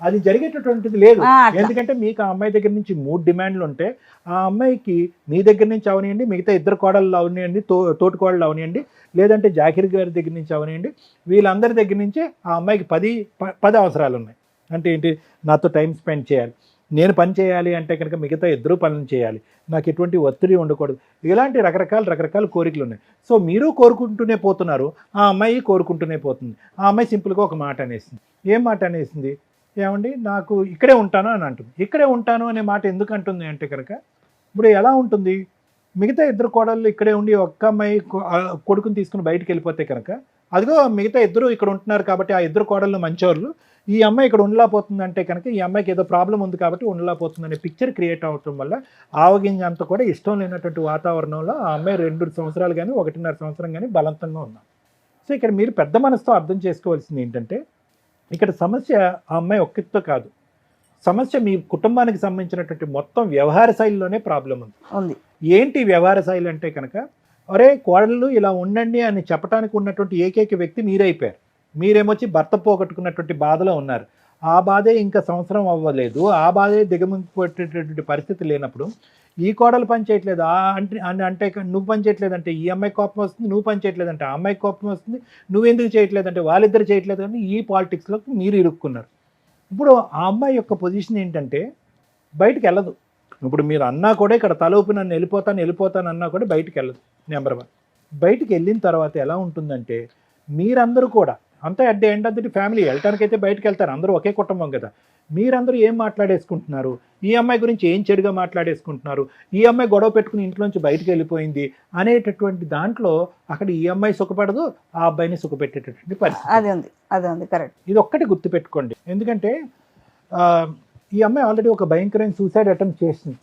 అది జరిగేటటువంటిది లేదు. ఎందుకంటే మీకు ఆ అమ్మాయి దగ్గర నుంచి 3 డిమాండ్లు ఉంటే ఆ అమ్మాయికి మీ దగ్గర నుంచి అవనియండి, మిగతా 2 కోడళ్ళు అవనియండి, తోటి కోడళ్ళు అవనియండి, లేదంటే జాకిర్ గారి దగ్గర నుంచి అవనియండి, వీళ్ళందరి దగ్గర నుంచి ఆ అమ్మాయికి 10 అవసరాలు ఉన్నాయి. అంటే ఏంటి, నాతో టైం స్పెండ్ చేయాలి, నేను పని చేయాలి అంటే కనుక మిగతా 2 పనులు చేయాలి, నాకు ఎటువంటి ఒత్తిడి ఉండకూడదు, ఇలాంటి రకరకాల కోరికలు ఉన్నాయి. సో మీరు కోరుకుంటూనే పోతున్నారు, ఆ అమ్మాయి కోరుకుంటూనే పోతుంది. ఆ అమ్మాయి సింపుల్గా ఒక మాట అనేసింది. ఏం మాట అనేసింది, ఏమండి నాకు ఇక్కడే ఉంటాను అని అంటుంది. ఇక్కడే ఉంటాను అనే మాట ఎందుకు అంటుంది అంటే కనుక, ఇప్పుడు ఎలా ఉంటుంది, మిగతా 2 కోడళ్ళు ఇక్కడే ఉండి ఒక్క అమ్మాయి కొడుకుని తీసుకుని బయటికి వెళ్ళిపోతే కనుక, అదిగో మిగతా 2 ఇక్కడ ఉంటున్నారు కాబట్టి ఆ 2 కోడళ్ళు మంచోళ్ళు, ఈ అమ్మాయి ఇక్కడ ఉండలేకపోతుంది అంటే కనుక ఈ అమ్మాయికి ఏదో ప్రాబ్లం ఉంది కాబట్టి ఉండలేకపోతుంది అనే పిక్చర్ క్రియేట్ అవటం వల్ల ఆవగింజ అంతా కూడా ఇష్టం లేనటువంటి వాతావరణంలో ఆ అమ్మాయి 2 సంవత్సరాలు కానీ 1.5 సంవత్సరం కానీ బలవంతంగా ఉన్నాం. సో ఇక్కడ మీరు పెద్ద మనసుతో అర్థం చేసుకోవాల్సింది ఏంటంటే, ఇక్కడ సమస్య ఆ అమ్మాయి ఒక్కటితో కాదు, సమస్య మీ కుటుంబానికి సంబంధించినటువంటి మొత్తం వ్యవహార శైలిలోనే ప్రాబ్లం ఉంది. ఏంటి వ్యవహార శైలి అంటే కనుక, అరే కోడళ్ళు ఇలా ఉండండి అని చెప్పడానికి ఉన్నటువంటి ఏకైక వ్యక్తి మీరైపోయారు. మీరేమొచ్చి భర్త పోగొట్టుకున్నటువంటి బాధలో ఉన్నారు. ఆ బాధే ఇంకా సంవత్సరం అవ్వలేదు, ఆ బాధే దిగమింగిపోయేటటువంటి పరిస్థితి లేనప్పుడు ఈ కోడలు పని చేయట్లేదు అంటే నువ్వు పని చేయట్లేదంటే ఈ అమ్మాయి కోపం వస్తుంది, నువ్వు పని చేయట్లేదంటే ఆ అమ్మాయి కోపం వస్తుంది, నువ్వెందుకు చేయట్లేదంటే వాళ్ళిద్దరు చేయట్లేదు అని ఈ పాలిటిక్స్లోకి మీరు ఇరుక్కున్నారు. ఇప్పుడు ఆ అమ్మాయి యొక్క పొజిషన్ ఏంటంటే బయటికి వెళ్ళదు. ఇప్పుడు మీరు అన్నా కూడా ఇక్కడ తలూపి నన్ను వెళ్ళిపోతాను అన్నా కూడా బయటికి వెళ్ళదు. నెంబర్ 1. బయటికి వెళ్ళిన తర్వాత ఎలా ఉంటుందంటే, మీరందరూ కూడా అంతా at the end of the family వెళ్ళటానికైతే బయటకు వెళ్తారు, అందరూ ఒకే కుటుంబం కదా, మీరందరూ ఏం మాట్లాడేసుకుంటున్నారు, ఈ అమ్మాయి గురించి ఏం చెడుగా మాట్లాడేసుకుంటున్నారు, ఈ అమ్మాయి గొడవ పెట్టుకుని ఇంట్లోంచి బయటకు వెళ్ళిపోయింది అనేటటువంటి దాంట్లో అక్కడ ఈ అమ్మాయి సుఖపడదు, ఆ అబ్బాయిని సుఖపెట్టేటటువంటి పరిస్థితి. అది ఉంది కరెక్ట్. ఇది ఒక్కటి గుర్తుపెట్టుకోండి. ఎందుకంటే ఈ అమ్మాయి ఆల్రెడీ ఒక భయంకరమైన సూసైడ్ అటెంప్ట్ చేసింది.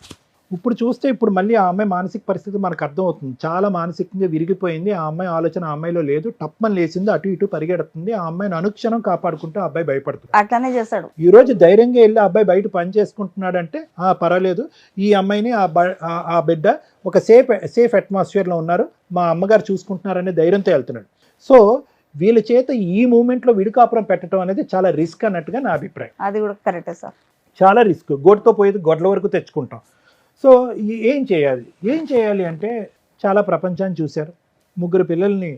ఇప్పుడు చూస్తే ఇప్పుడు మళ్ళీ ఆ అమ్మాయి మానసిక పరిస్థితి మనకు అర్థమవుతుంది. చాలా మానసికంగా విరిగిపోయింది. ఆ అమ్మాయి ఆలోచన ఆ అమ్మాయిలో లేదు, టప్మని లేచింది, అటు ఇటు పరిగెడుతుంది. ఆ అమ్మాయిని అనుక్షణం కాపాడుకుంటూ ఆ అబ్బాయి భయపడుతుంది. అట్లానే చేస్తాడు. ఈ రోజు ధైర్యంగా వెళ్ళి ఆ అబ్బాయి బయట పని చేసుకుంటున్నాడంటే పర్వాలేదు, ఈ అమ్మాయిని ఆ బిడ్డ ఒక సేఫ్ అట్మాస్ఫియర్లో ఉన్నారు, మా అమ్మగారు చూసుకుంటున్నారనే ధైర్యంతో వెళ్తున్నాడు. సో వీళ్ళ చేత ఈ మూమెంట్లో విడికాపురం పెట్టడం అనేది చాలా రిస్క్ అన్నట్టుగా నా అభిప్రాయం. అది కూడా కరెక్టే సార్, చాలా రిస్క్. గోటుతో పోయేది గొడ్ల వరకు తెచ్చుకుంటాం. సో ఏం చేయాలి అంటే, చాలా ప్రపంచాన్ని చూశారు. 3 పిల్లల్ని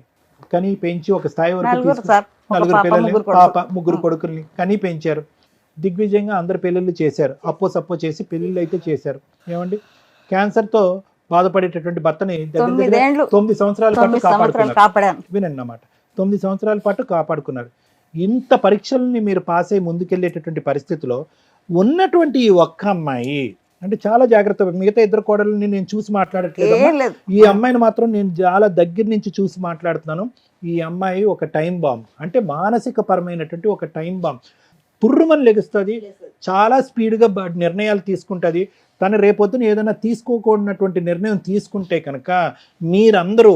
కని పెంచి ఒక స్థాయి వరకు 4 పిల్లల్ని, పాప 3 కొడుకుల్ని కని పెంచారు. దిగ్విజయంగా అందరు పెళ్ళిళ్ళు చేశారు, సప్పో చేసి పెళ్ళిళ్ళు అయితే చేశారు. ఏమండి, క్యాన్సర్తో బాధపడేటటువంటి భర్తని 9 సంవత్సరాల పాటు కాపాడుకున్నారు. వినండి అన్నమాట, 9 సంవత్సరాల పాటు కాపాడుకున్నారు. ఇంత పరీక్షల్ని మీరు పాస్ అయ్యి ముందుకెళ్ళేటటువంటి పరిస్థితిలో ఉన్నటువంటి ఈ ఒక్క అమ్మాయి అంటే చాలా జాగ్రత్త. మిగతా 2 కోడళ్ళని నేను చూసి మాట్లాడట్లేదు, ఈ అమ్మాయిని మాత్రం నేను చాలా దగ్గర నుంచి చూసి మాట్లాడుతున్నాను. ఈ అమ్మాయి ఒక టైం బాంబ్, అంటే మానసిక పరమైనటువంటి ఒక టైం బాంబ్. పుర్రుమని లెగుస్తుంది, చాలా స్పీడ్గా నిర్ణయాలు తీసుకుంటుంది. తను రేపొద్దున ఏదైనా తీసుకోకూడనటువంటి నిర్ణయం తీసుకుంటే కనుక మీరందరూ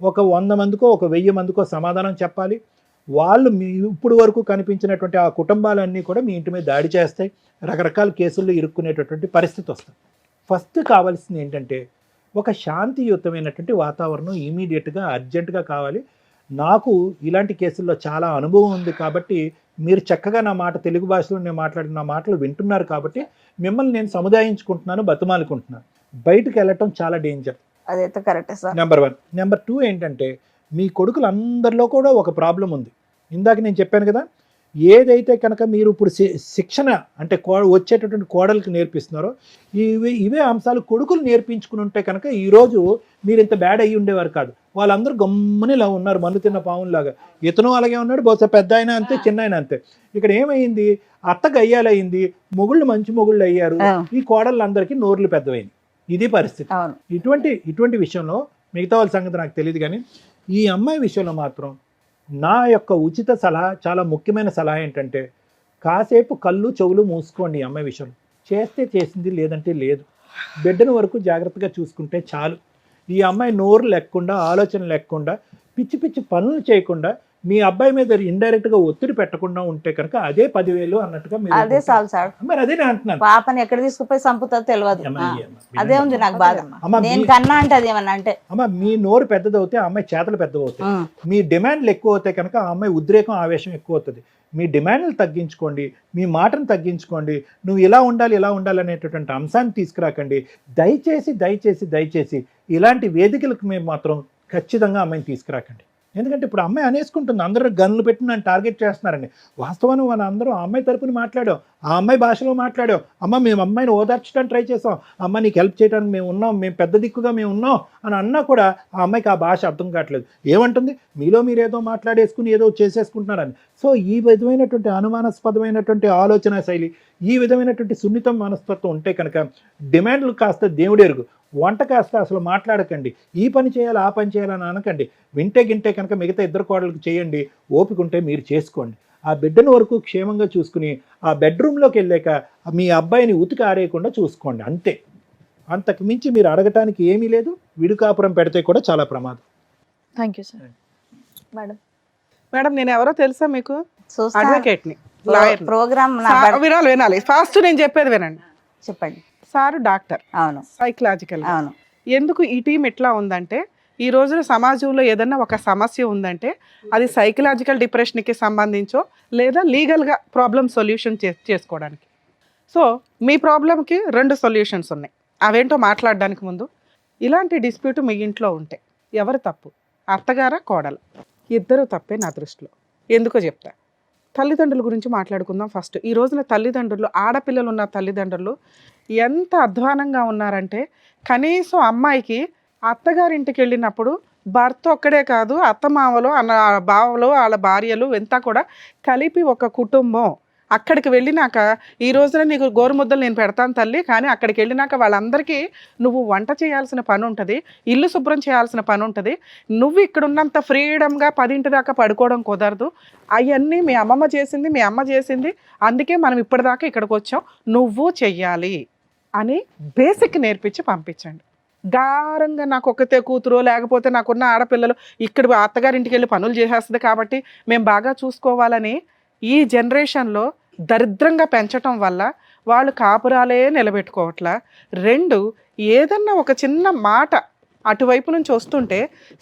ఒక 100 మందికో ఒక 1000 మందికో సమాధానం చెప్పాలి. వాళ్ళు ఇప్పుడు వరకు కనిపించినటువంటి ఆ కుటుంబాలన్నీ కూడా మీ ఇంటి మీద దాడి చేస్తాయి, రకరకాల కేసుల్లో ఇరుక్కునేటటువంటి పరిస్థితి వస్తుంది. ఫస్ట్ కావాల్సింది ఏంటంటే, ఒక శాంతియుతమైనటువంటి వాతావరణం ఇమీడియట్గా అర్జెంటుగా కావాలి. నాకు ఇలాంటి కేసుల్లో చాలా అనుభవం ఉంది కాబట్టి మీరు చక్కగా నా మాట తెలుగు భాషలో నేను మాట్లాడిన నా మాటలు వింటున్నారు కాబట్టి మిమ్మల్ని నేను సముదాయించుకుంటున్నాను, బతిమాలుకుంటున్నాను. బయటకు వెళ్ళటం చాలా డేంజర్. అదైతే కరెక్టే సార్. నెంబర్ 1. నెంబర్ 2 ఏంటంటే, మీ కొడుకులందరిలో కూడా ఒక ప్రాబ్లం ఉంది. ఇందాక నేను చెప్పాను కదా, ఏదైతే కనుక మీరు ఇప్పుడు శిక్షణ అంటే వచ్చేటటువంటి కోడలికి నేర్పిస్తున్నారో ఇవే అంశాలు కొడుకులు నేర్పించుకుని ఉంటే కనుక ఈరోజు మీరు ఇంత బ్యాడ్ అయ్యి ఉండేవారు కాదు. వాళ్ళందరూ గమ్ముని ఇలా ఉన్నారు, మన్ను తిన్న పావులాగా. ఇతను అలాగే ఉన్నాడు, బహుశా పెద్ద అయినా అంతే, చిన్న అయినా అంతే. ఇక్కడ ఏమైంది, అత్త గయ్యాలయ్యింది, మొగుళ్ళు మంచి మొగుళ్ళు అయ్యారు, ఈ కోడళ్ళందరికీ నోర్లు పెద్దవైంది. ఇది పరిస్థితి. ఇటువంటి విషయంలో మిగతా వాళ్ళ సంగతి నాకు తెలియదు, కానీ ఈ అమ్మాయి విషయంలో మాత్రం నా యొక్క ఉచిత సలహా, చాలా ముఖ్యమైన సలహా ఏంటంటే, కాసేపు కళ్ళు చెవులు మూసుకోండి. ఈ అమ్మాయి విషయంలో చేస్తే చేసింది, లేదంటే లేదు. బిడ్డను వరకు జాగ్రత్తగా చూసుకుంటే చాలు. ఈ అమ్మాయి నోరు లేకుండా, ఆలోచన లేకుండా, పిచ్చి పిచ్చి పనులు చేయకుండా మీ అబ్బాయి మీద ఇండైరెక్ట్ గా ఒత్తిడి పెట్టకుండా ఉంటే కనుక అదే 10,000 అన్నట్టుగా మీరు అదే చాలు సార్. మరి అదే నేను అంటున్నాను. పాపని ఎక్కడ తీసుకుపోయి చంపుతుందో తెలియదు. అమ్మ, ఆ, అమ్మ, అదే ఉంది నాకు బాధ. అమ్మ, నేను మీ- కన్నా అంటే అది ఏమన్నా అంటే అమ్మ మీ నోరు పెద్దదవుతే ఆ అమ్మాయి చేతలు పెద్దవవుతాయి. ఉం. మీ డిమాండ్లు ఎక్కువ అవుతాయి కనుక ఆ అమ్మాయి ఉద్రేకం ఆవేశం ఎక్కువ అవుతుంది. మీ డిమాండ్లు తగ్గించుకోండి, మీ మాటను తగ్గించుకోండి. నువ్వు ఇలా ఉండాలి అనేటటువంటి అంశాన్ని తీసుకురాకండి. దయచేసి దయచేసి దయచేసి ఇలాంటి వేదికలకు మేము మాత్రం ఖచ్చితంగా అమ్మాయిని తీసుకురాకండి. ఎందుకంటే ఇప్పుడు అమ్మాయి అనేసుకుంటుంది, అందరూ గన్నులు పెట్టి నన్ను టార్గెట్ చేస్తున్నారండి. వాస్తవాన్ని మన అందరం ఆ అమ్మాయి తరపున మాట్లాడాం, ఆ అమ్మాయి భాషలో మాట్లాడాం. అమ్మ మేము అమ్మాయిని ఓదార్చడానికి ట్రై చేసాం, అమ్మ నీకు హెల్ప్ చేయడానికి మేము ఉన్నాం, మేము పెద్ద దిక్కుగా మేము ఉన్నాం అని అన్నా కూడా ఆ అమ్మాయికి ఆ భాష అర్థం కావట్లేదు. ఏమంటుంది, మీలో మీరు ఏదో మాట్లాడేసుకుని ఏదో చేసేసుకుంటున్నారని. సో ఈ విధమైనటువంటి అనుమానాస్పదమైనటువంటి ఆలోచన శైలి, ఈ విధమైనటువంటి సున్నితం మనస్తత్వం ఉంటే కనుక డిమాండ్లు కాస్త దేవుడెరుగు, వంట కాస్త అసలు మాట్లాడకండి. ఈ పని చేయాలి ఆ పని చేయాలని అనకండి. వింటే గింటే కనుక మిగతా ఇద్దరు కోడలకు చేయండి, ఓపిక ఉంటే మీరు చేసుకోండి. ఆ బిడ్డను వరకు క్షేమంగా చూసుకుని ఆ బెడ్రూమ్లోకి వెళ్ళాక మీ అబ్బాయిని ఉతికి ఆరేయకుండా చూసుకోండి, అంతే. అంతకు మించి మీరు అడగటానికి ఏమీ లేదు. విడుకాపురం పెడితే కూడా చాలా ప్రమాదం. Thank you sir. Madam madam నేను ఎవరో తెలుసా మీకు? చూస్తా. అడ్వకేట్ని, లాయర్ని. ప్రోగ్రామ్ వినాలి ఫాస్ట్, నేను చెప్పేది వినండి. చెప్పండి. సార్ డాక్టర్, అవును సైకలాజికల్. అవును. ఎందుకు ఈ టీం ఎట్లా ఉందంటే, ఈ రోజున సమాజంలో ఏదన్నా ఒక సమస్య ఉందంటే అది సైకలాజికల్ డిప్రెషన్కి సంబంధించో లేదా లీగల్గా ప్రాబ్లమ్ సొల్యూషన్ చేసుకోవడానికి. సో మీ ప్రాబ్లంకి 2 సొల్యూషన్స్ ఉన్నాయి. అవేంటో మాట్లాడడానికి ముందు, ఇలాంటి డిస్ప్యూట్ మీ ఇంట్లో ఉంటే ఎవరు తప్పు, అత్తగారా కోడలు? ఇద్దరు తప్పే నా దృష్టిలో. ఎందుకో చెప్తా. తల్లిదండ్రుల గురించి మాట్లాడుకుందాం ఫస్ట్. ఈ రోజున తల్లిదండ్రులు, ఆడపిల్లలు ఉన్న తల్లిదండ్రులు ఎంత అధ్వానంగా ఉన్నారంటే, కనీసం అమ్మాయికి అత్తగారింటికి వెళ్ళినప్పుడు భర్త ఒక్కడే కాదు, అత్తమామలు అన్న బావలు వాళ్ళ భార్యలు ఎంత కూడా కలిపి ఒక కుటుంబం. అక్కడికి వెళ్ళినాక ఈ రోజున నీకు గోరుముద్దలు నేను పెడతాను తల్లి, కానీ అక్కడికి వెళ్ళినాక వాళ్ళందరికీ నువ్వు వంట చేయాల్సిన పని ఉంటుంది, ఇల్లు శుభ్రం చేయాల్సిన పని ఉంటుంది. నువ్వు ఇక్కడ ఉన్నంత ఫ్రీడమ్గా 10 దాకా పడుకోవడం కుదరదు. అవన్నీ మీ అమ్మమ్మ చేసింది, మీ అమ్మ చేసింది, అందుకే మనం ఇప్పటిదాకా ఇక్కడికి వచ్చాం, నువ్వు చెయ్యాలి అని బేసిక్ నేర్పించి పంపించండి. గారంగా నాకు ఒక్కతే కూతురు, లేకపోతే నాకున్న ఆడపిల్లలు ఇక్కడ అత్తగారింటికి వెళ్ళి పనులు చేసేస్తుంది కాబట్టి మేము బాగా చూసుకోవాలని ఈ జనరేషన్లో దరిద్రంగా పెంచటం వల్ల వాళ్ళు కాపురాలే నిలబెట్టుకోవట్లా. 2, ఏదన్నా ఒక చిన్న మాట అటువైపు నుంచి వస్తుంటే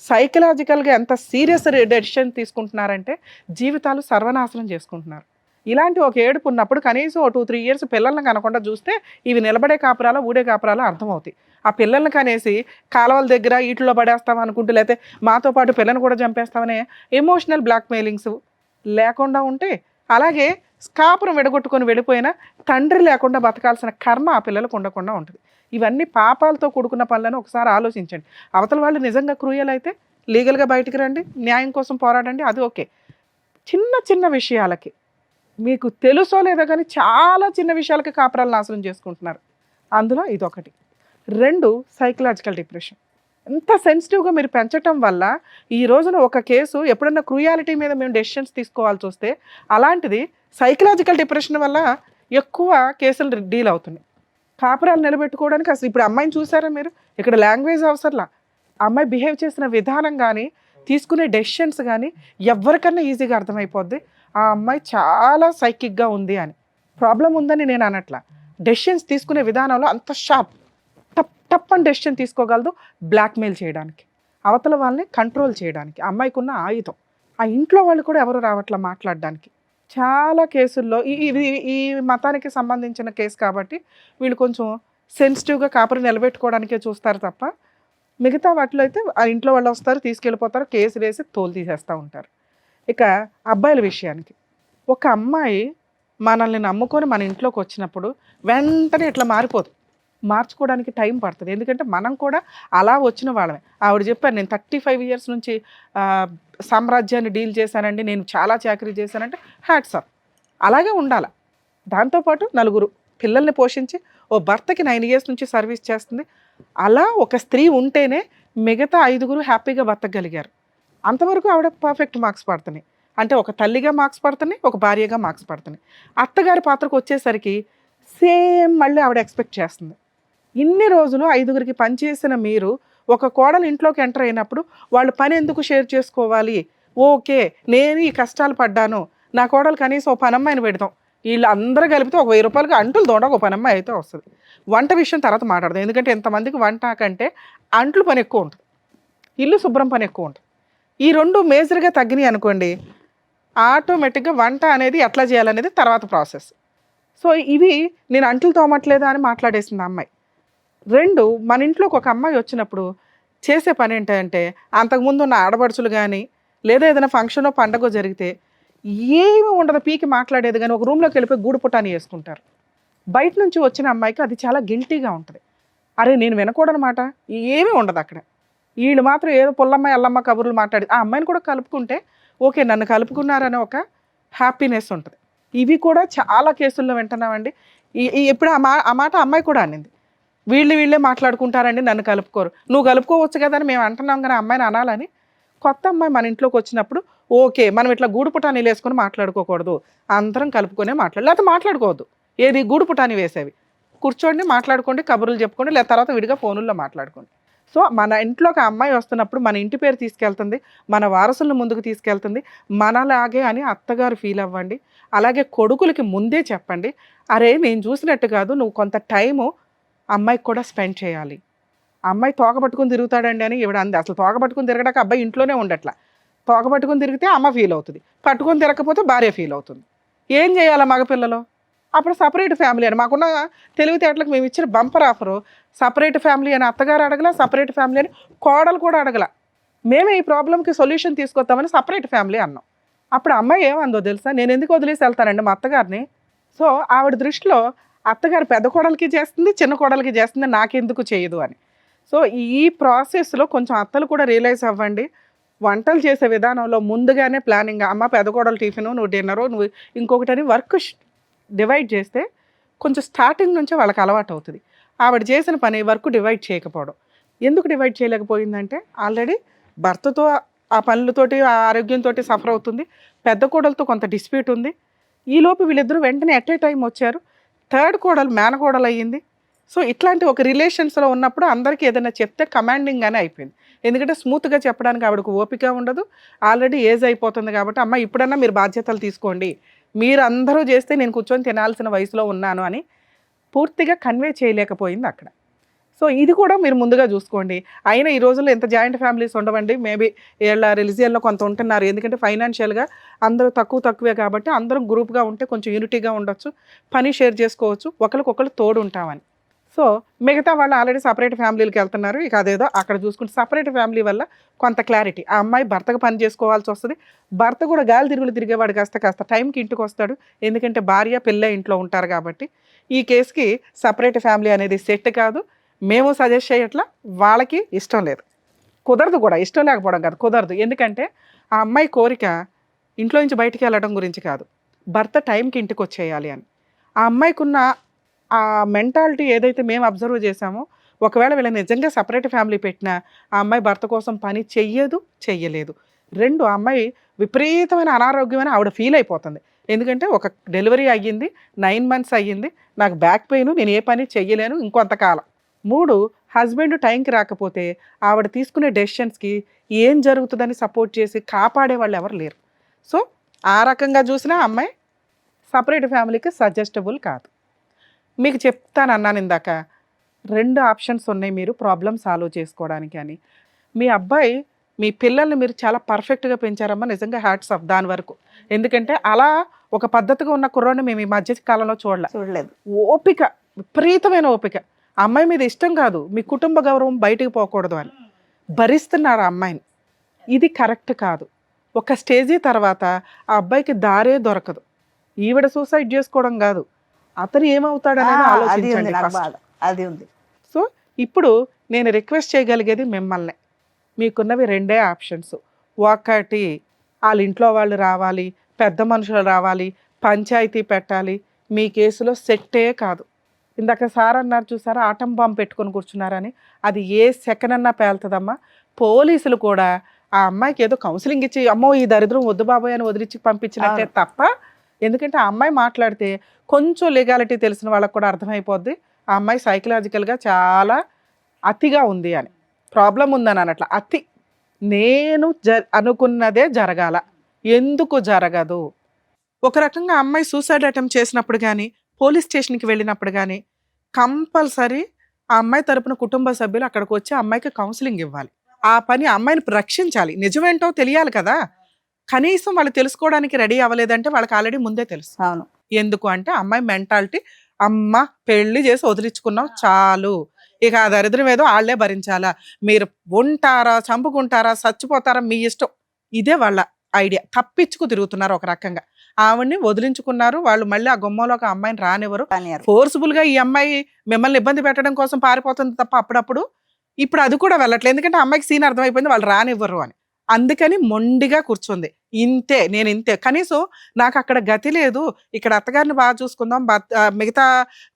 సైకలాజికల్గా ఎంత సీరియస్ డెసిషన్ తీసుకుంటున్నారంటే జీవితాలు సర్వనాశనం చేసుకుంటున్నారు. ఇలాంటి ఒక ఏడుపు ఉన్నప్పుడు కనీసం 2-3 ఇయర్స్ పిల్లల్ని కనకుండా చూస్తే ఇవి నిలబడే కాపురాలో ఊడే కాపురాలో అర్థమవుతాయి. ఆ పిల్లల్ని కనేసి కాలువల దగ్గర ఈటిలో పడేస్తాం అనుకుంటూ, లేకపోతే మాతో పాటు పిల్లని కూడా చంపేస్తామనే ఎమోషనల్ బ్లాక్మెయిలింగ్స్ లేకుండా ఉంటే, అలాగే కాపురం విడగొట్టుకొని వెళ్ళిపోయినా తండ్రి లేకుండా బతకాల్సిన కర్మ ఆ పిల్లలకు ఉండకుండా ఉంటుంది. ఇవన్నీ పాపాలతో కూడుకున్న పనులను ఒకసారి ఆలోచించండి. అవతల వాళ్ళు నిజంగా క్రూయల్ అయితే లీగల్గా బయటికి రండి, న్యాయం కోసం పోరాడండి, అది ఓకే. చిన్న చిన్న విషయాలకి, మీకు తెలుసో లేదో కానీ చాలా చిన్న విషయాలకి కాపురాలు నాశనం చేసుకుంటున్నారు. అందులో ఇదొకటి. 2, సైకలాజికల్ డిప్రెషన్. ఎంత సెన్సిటివ్గా మీరు పెంచటం వల్ల ఈ రోజున ఒక కేసు ఎప్పుడన్నా క్రూయాలిటీ మీద మేము డెసిషన్స్ తీసుకోవాల్సి వస్తే, అలాంటిది సైకలాజికల్ డిప్రెషన్ వల్ల ఎక్కువ కేసులు డీల్ అవుతున్నాయి. కాపురాలు నిలబెట్టుకోవడానికి అసలు ఇప్పుడు అమ్మాయిని చూసారా మీరు? ఇక్కడ లాంగ్వేజ్ అవసరంలా, అమ్మాయి బిహేవ్ చేసిన విధానం కానీ తీసుకునే డెసిషన్స్ కానీ ఎవరికన్నా ఈజీగా అర్థమైపోద్ది ఆ అమ్మాయి చాలా సైకిక్గా ఉంది అని. ప్రాబ్లం ఉందని నేను అనట్లా, డెసిషన్స్ తీసుకునే విధానంలో అంత షార్ప్, టప్ అని డెసిషన్ తీసుకోగలదు బ్లాక్మెయిల్ చేయడానికి, అవతల వాళ్ళని కంట్రోల్ చేయడానికి. అమ్మాయికి ఉన్న ఆయుధం. ఆ ఇంట్లో వాళ్ళు కూడా ఎవరు రావట్లా మాట్లాడడానికి. చాలా కేసుల్లో ఈ మతానికి సంబంధించిన కేసు కాబట్టి వీళ్ళు కొంచెం సెన్సిటివ్గా కాపురం నిలబెట్టుకోవడానికే చూస్తారు తప్ప, మిగతా వాటిలో అయితే ఆ ఇంట్లో వాళ్ళు వస్తారు, తీసుకెళ్ళిపోతారు, కేసు వేసి తోలు తీసేస్తూ ఉంటారు. ఇక అబ్బాయిల విషయానికి, ఒక అమ్మాయి మనల్ని నమ్ముకొని మన ఇంట్లోకి వచ్చినప్పుడు వెంటనే ఇట్లా మారిపోదు. మార్చుకోవడానికి టైం పడుతుంది. ఎందుకంటే మనం కూడా అలా వచ్చిన వాళ్ళమే. ఆవిడ చెప్పారు, నేను 35 ఇయర్స్ నుంచి సామ్రాజ్యాన్ని డీల్ చేశానండి, నేను చాలా చాకరీ చేశానంటే హ్యాట్స్ ఆఫ్. అలాగే ఉండాలి. దాంతోపాటు 4 పిల్లల్ని పోషించి ఓ భర్తకి 9 ఇయర్స్ నుంచి సర్వీస్ చేస్తుంది. అలా ఒక స్త్రీ ఉంటేనే మిగతా 5 హ్యాపీగా బతకగలిగారు. అంతవరకు ఆవిడ పర్ఫెక్ట్ మార్క్స్ పడుతున్నాయి. అంటే ఒక తల్లిగా మార్క్స్ పడుతున్నాయి, ఒక భార్యగా మార్క్స్ పడుతున్నాయి. అత్తగారి పాత్రకు వచ్చేసరికి సేమ్ మళ్ళీ ఆవిడ ఎక్స్పెక్ట్ చేస్తుంది. ఇన్ని రోజులు 5 పనిచేసిన మీరు ఒక కోడలు ఇంట్లోకి ఎంటర్ అయినప్పుడు వాళ్ళు పని ఎందుకు షేర్ చేసుకోవాలి, ఓకే నేను ఈ కష్టాలు పడ్డాను, నా కోడలు కనీసం ఓ పనమ్మాయిని పెడతాం, వీళ్ళు అందరూ కలిపితే ఒక 1000 రూపాయలకి అంట్లు తోడక ఒక పనమ్మాయి అయితే వస్తుంది. వంట విషయం తర్వాత మాట్లాడదాం, ఎందుకంటే ఎంతమందికి వంట కంటే అంట్లు పని ఎక్కువ ఉంటుంది, ఇల్లు శుభ్రం పని ఎక్కువ ఉంటుంది. ఈ రెండు మేజర్గా తగ్గినాయి అనుకోండి, ఆటోమేటిక్గా వంట అనేది ఎట్లా చేయాలనేది తర్వాత ప్రాసెస్. సో ఇవి నేను అంట్లు తోమట్లేదా అని మాట్లాడేసింది అమ్మాయి. 2, మన ఇంట్లోకి ఒక అమ్మాయి వచ్చినప్పుడు చేసే పని ఏంటంటే, అంతకుముందు ఉన్న ఆడపడుచులు కానీ లేదా ఏదైనా ఫంక్షనో పండగో జరిగితే ఏమీ ఉండదు, పీకి మాట్లాడేది కానీ ఒక రూమ్లోకి వెళ్ళిపోయి గూడు పుటాని వేసుకుంటారు. బయట నుంచి వచ్చిన అమ్మాయికి అది చాలా గిల్టీగా ఉంటుంది. అరే నేను వినకూడనమాట, ఏమీ ఉండదు అక్కడ. వీళ్ళు మాత్రం ఏదో పుల్లమ్మ ఎల్లమ్మ కబుర్లు మాట్లాడి ఆ అమ్మాయిని కూడా కలుపుకుంటే ఓకే నన్ను కలుపుకున్నారనే ఒక హ్యాపీనెస్ ఉంటుంది. ఇవి కూడా చాలా కేసుల్లో వింటున్నామండి. ఎప్పుడు ఆ మాట అమ్మాయి కూడా అనింది, వీళ్ళే మాట్లాడుకుంటారండి, నన్ను కలుపుకోరు. నువ్వు కలుపుకోవచ్చు కదా అని మేము అంటున్నాం కానీ అమ్మాయిని అనాలని. కొత్త అమ్మాయి మన ఇంట్లోకి వచ్చినప్పుడు ఓకే మనం ఇట్లా గూడు పుటాని వేసుకొని మాట్లాడుకోకూడదు, అందరం కలుపుకొనే లేకపోతే మాట్లాడుకోవద్దు. ఏది గూడు పుటాని వేసేవి కూర్చోండి, మాట్లాడుకోండి, కబుర్లు చెప్పుకోండి, లేదా తర్వాత విడిగా ఫోనుల్లో మాట్లాడుకోండి. సో మన ఇంట్లోకి ఆ అమ్మాయి వస్తున్నప్పుడు మన ఇంటి పేరు తీసుకెళ్తుంది, మన వారసులను ముందుకు తీసుకెళ్తుంది, మనలాగే అని అత్తగారు ఫీల్ అవ్వండి. అలాగే కొడుకులకి ముందే చెప్పండి, అరే నేను చూసినట్టు కాదు, నువ్వు కొంత టైము అమ్మాయికి కూడా స్పెండ్ చేయాలి. అమ్మాయి తోక పట్టుకుని తిరుగుతాడండి అని ఇవిడ అంది. అసలు తోక పట్టుకుని తిరగడానికి అబ్బాయి ఇంట్లోనే ఉండట్లా. తోక పట్టుకుని తిరిగితే అమ్మ ఫీల్ అవుతుంది, పట్టుకొని తిరగకపోతే భార్య ఫీల్ అవుతుంది. ఏం చేయాలా మగపిల్లలు? అప్పుడు సపరేట్ ఫ్యామిలీ అని మాకున్న తెలివితేటలకు మేము ఇచ్చిన బంపర్ ఆఫరు, సపరేట్ ఫ్యామిలీ అని అత్తగారు అడగల, సపరేట్ ఫ్యామిలీ అని కోడలు కూడా అడగల. మేమే ఈ ప్రాబ్లంకి సొల్యూషన్ తీసుకొస్తామని సపరేట్ ఫ్యామిలీ అన్నాం. అప్పుడు అమ్మాయి ఏమందో తెలుసా, నేను ఎందుకు వదిలేసి వెళ్తానండి మా అత్తగారిని. సో ఆవిడ దృష్టిలో అత్తగారు పెద్ద కోడలికి చేస్తుంది, చిన్న కోడలికి చేస్తుంది, నాకెందుకు చేయదు అని. సో ఈ ప్రాసెస్లో కొంచెం అత్తలు కూడా రియలైజ్ అవ్వండి. వంటలు చేసే విధానంలో ముందుగానే ప్లానింగ్, అమ్మ పెద్ద కోడలు టిఫిను, నువ్వు డిన్నరు, నువ్వు ఇంకొకటని వర్క్ డివైడ్ చేస్తే కొంచెం స్టార్టింగ్ నుంచే వాళ్ళకి అలవాటు అవుతుంది. ఆవిడ చేసిన పని వర్క్ డివైడ్ చేయకపోవడం. ఎందుకు డివైడ్ చేయలేకపోయిందంటే ఆల్రెడీ భర్తతో ఆ పనులతోటి ఆ ఆరోగ్యంతో సఫర్ అవుతుంది, పెద్ద కోడలతో కొంత డిస్ప్యూట్ ఉంది. ఈలోపు వీళ్ళిద్దరూ వెంటనే ఎట్ ఏ టైం వచ్చారు, థర్డ్ కోడలు మేనకోడలు అయ్యింది. సో ఇట్లాంటి ఒక రిలేషన్స్లో ఉన్నప్పుడు అందరికీ ఏదైనా చెప్తే కమాండింగ్గానే అయిపోయింది. ఎందుకంటే స్మూత్గా చెప్పడానికి ఆవిడకు ఓపిక ఉండదు, ఆల్రెడీ ఏజ్ అయిపోతుంది కాబట్టి అమ్మ ఇప్పుడన్నా మీరు బాధ్యతలు తీసుకోండి, మీరు అందరూ చేస్తే నేను కూర్చొని తినాల్సిన వయసులో ఉన్నాను అని పూర్తిగా కన్వే చేయలేకపోయింది అక్కడ. సో ఇది కూడా మీరు ముందుగా చూసుకోండి. అయినా ఈ రోజుల్లో ఎంత జాయింట్ ఫ్యామిలీస్ ఉండవండి, మేబీ వీళ్ళ రిలీజియన్లో కొంత ఉంటున్నారు, ఎందుకంటే ఫైనాన్షియల్గా అందరూ తక్కువే కాబట్టి అందరం గ్రూప్గా ఉంటే కొంచెం యూనిటీగా ఉండొచ్చు, పని షేర్ చేసుకోవచ్చు, ఒకరికొకరు తోడు ఉంటామని. సో మిగతా వాళ్ళు ఆల్రెడీ సపరేట్ ఫ్యామిలీలకు వెళ్తున్నారు, ఇక అదేదో అక్కడ చూసుకుంటే సపరేట్ ఫ్యామిలీ వల్ల కొంత క్లారిటీ. ఆ అమ్మాయి భర్తకు పని చేసుకోవాల్సి వస్తుంది, భర్త కూడా గాలి తిరుగులు తిరిగేవాడు కాస్త టైంకి ఇంటికి వస్తాడు, ఎందుకంటే భార్య పిల్ల ఇంట్లో ఉంటారు కాబట్టి. ఈ కేసుకి సపరేట్ ఫ్యామిలీ అనేది సెట్ కాదు, మేము సజెస్ట్ చేయట్లా, వాళ్ళకి ఇష్టం లేదు, కుదరదు కూడా. ఇష్టం లేకపోవడం కాదు, కుదరదు. ఎందుకంటే ఆ అమ్మాయి కోరిక ఇంట్లో నుంచి బయటికి వెళ్ళడం గురించి కాదు, భర్త టైంకి ఇంటికి వచ్చేయాలి అని. ఆ అమ్మాయికి ఉన్న ఆ మెంటాలిటీ ఏదైతే మేము అబ్జర్వ్ చేసామో, ఒకవేళ వీళ్ళ నిజంగా సపరేట్ ఫ్యామిలీ పెట్టినా ఆ అమ్మాయి భర్త కోసం పని చెయ్యలేదు. 2 ఆ అమ్మాయి విపరీతమైన అనారోగ్యమైన ఆవిడ ఫీల్ అయిపోతుంది. ఎందుకంటే ఒక డెలివరీ అయ్యింది, 9 months అయ్యింది, నాకు బ్యాక్ పెయిన్, నేను ఏ పని చెయ్యలేను ఇంకొంతకాలం. 3 హస్బెండ్ టైంకి రాకపోతే ఆవిడ తీసుకునే డెసిషన్స్కి ఏం జరుగుతుందని సపోర్ట్ చేసి కాపాడే వాళ్ళు ఎవరు లేరు. సో ఆ రకంగా చూసినా అమ్మాయి సపరేట్ ఫ్యామిలీకి సజెస్టబుల్ కాదు. మీకు చెప్తానన్నాను ఇందాక, 2 ఆప్షన్స్ ఉన్నాయి మీరు ప్రాబ్లమ్ సాల్వ్ చేసుకోవడానికి అని. మీ అబ్బాయి మీ పిల్లల్ని మీరు చాలా పర్ఫెక్ట్గా పెంచారమ్మా, నిజంగా హ్యాట్స్ ఆఫ్ దాని వరకు. ఎందుకంటే అలా ఒక పద్ధతిగా ఉన్న కుర్రాడిని మేము ఈ మధ్య కాలంలో చూడలేదు. ఓపిక, విపరీతమైన ఓపిక. అమ్మాయి మీద ఇష్టం కాదు, మీ కుటుంబ గౌరవం బయటికి పోకూడదు అని భరిస్తున్నారు ఆ అమ్మాయిని. ఇది కరెక్ట్ కాదు. ఒక స్టేజీ తర్వాత ఆ అబ్బాయికి దారే దొరకదు. ఈవిడ సూసైడ్ చేసుకోవడం కాదు, అతను ఏమవుతాడనేది ఆలోచించండి ఫస్ట్. అది ఉంది. సో ఇప్పుడు నేను రిక్వెస్ట్ చేయగలిగేది మిమ్మల్ని, మీకున్నవి 2 ఆప్షన్స్. ఒకటి వాళ్ళ ఇంట్లో వాళ్ళు రావాలి, పెద్ద మనుషులు రావాలి, పంచాయతీ పెట్టాలి, మీ కేసులో సెట్టే కాదు. ఇందాక సార్ అన్నారు చూసారా, ఆటం బాంబు పెట్టుకొని కూర్చున్నారని, అది ఏ సెకండ్ అన్నా పేలుతుందమ్మా. పోలీసులు కూడా ఆ అమ్మాయికి ఏదో కౌన్సిలింగ్ ఇచ్చి అమ్మో ఈ దరిద్రం వద్దు బాబోయ్ అని వదిలించి పంపించినట్టే తప్ప, ఎందుకంటే ఆ అమ్మాయి మాట్లాడితే కొంచెం లీగాలిటీ తెలిసిన వాళ్ళకు కూడా అర్థమైపోద్ది ఆ అమ్మాయి సైకలాజికల్గా చాలా అతిగా ఉంది అని, ప్రాబ్లం ఉందని అన్నట్ల. అతి నేను అనుకున్నదే జరగాల, ఎందుకు జరగదు? ఒక రకంగా అమ్మాయి సూసైడ్ అటెంప్ట్ చేసినప్పుడు కానీ, పోలీస్ స్టేషన్కి వెళ్ళినప్పుడు కానీ కంపల్సరీ ఆ అమ్మాయి తరపున కుటుంబ సభ్యులు అక్కడికి వచ్చి అమ్మాయికి కౌన్సిలింగ్ ఇవ్వాలి. ఆ పని అమ్మాయిని రక్షించాలి. నిజమేంటో తెలియాలి కదా. కనీసం వాళ్ళు తెలుసుకోవడానికి రెడీ అవ్వలేదంటే వాళ్ళకి ఆల్రెడీ ముందే తెలుసు. అవును. ఎందుకు అంటే అమ్మాయి మెంటాలిటీ, అమ్మ పెళ్లి చేసి వదిలించుకున్నాం చాలు, ఇక ఆ దరిద్రం ఏదో వాళ్ళే భరించాలా, మీరు ఉంటారా, చంపుకుంటారా, చచ్చిపోతారా, మీ ఇష్టం. ఇదే వాళ్ళ ఐడియా. తప్పించుకు తిరుగుతున్నారు ఒక రకంగా. ఆవిడ్ని వదిలించుకున్నారు వాళ్ళు. మళ్ళీ ఆ గుమ్మంలోకి ఆ అమ్మాయిని రానివ్వరు. ఫోర్స్ఫుల్ గా ఈ అమ్మాయి మిమ్మల్ని ఇబ్బంది పెట్టడం కోసం పారిపోతుంది తప్ప అప్పుడప్పుడు. ఇప్పుడు అది కూడా వెళ్ళట్లేదు, ఎందుకంటే అమ్మాయికి సీన్ అర్థమైపోయింది వాళ్ళు రానివ్వరు అని. అందుకని మొండిగా కూర్చుంది. ఇంతే, నేను ఇంతే, కనీసం నాకు అక్కడ గతి లేదు, ఇక్కడ అత్తగారిని బాగా చూసుకుందాం, మిగతా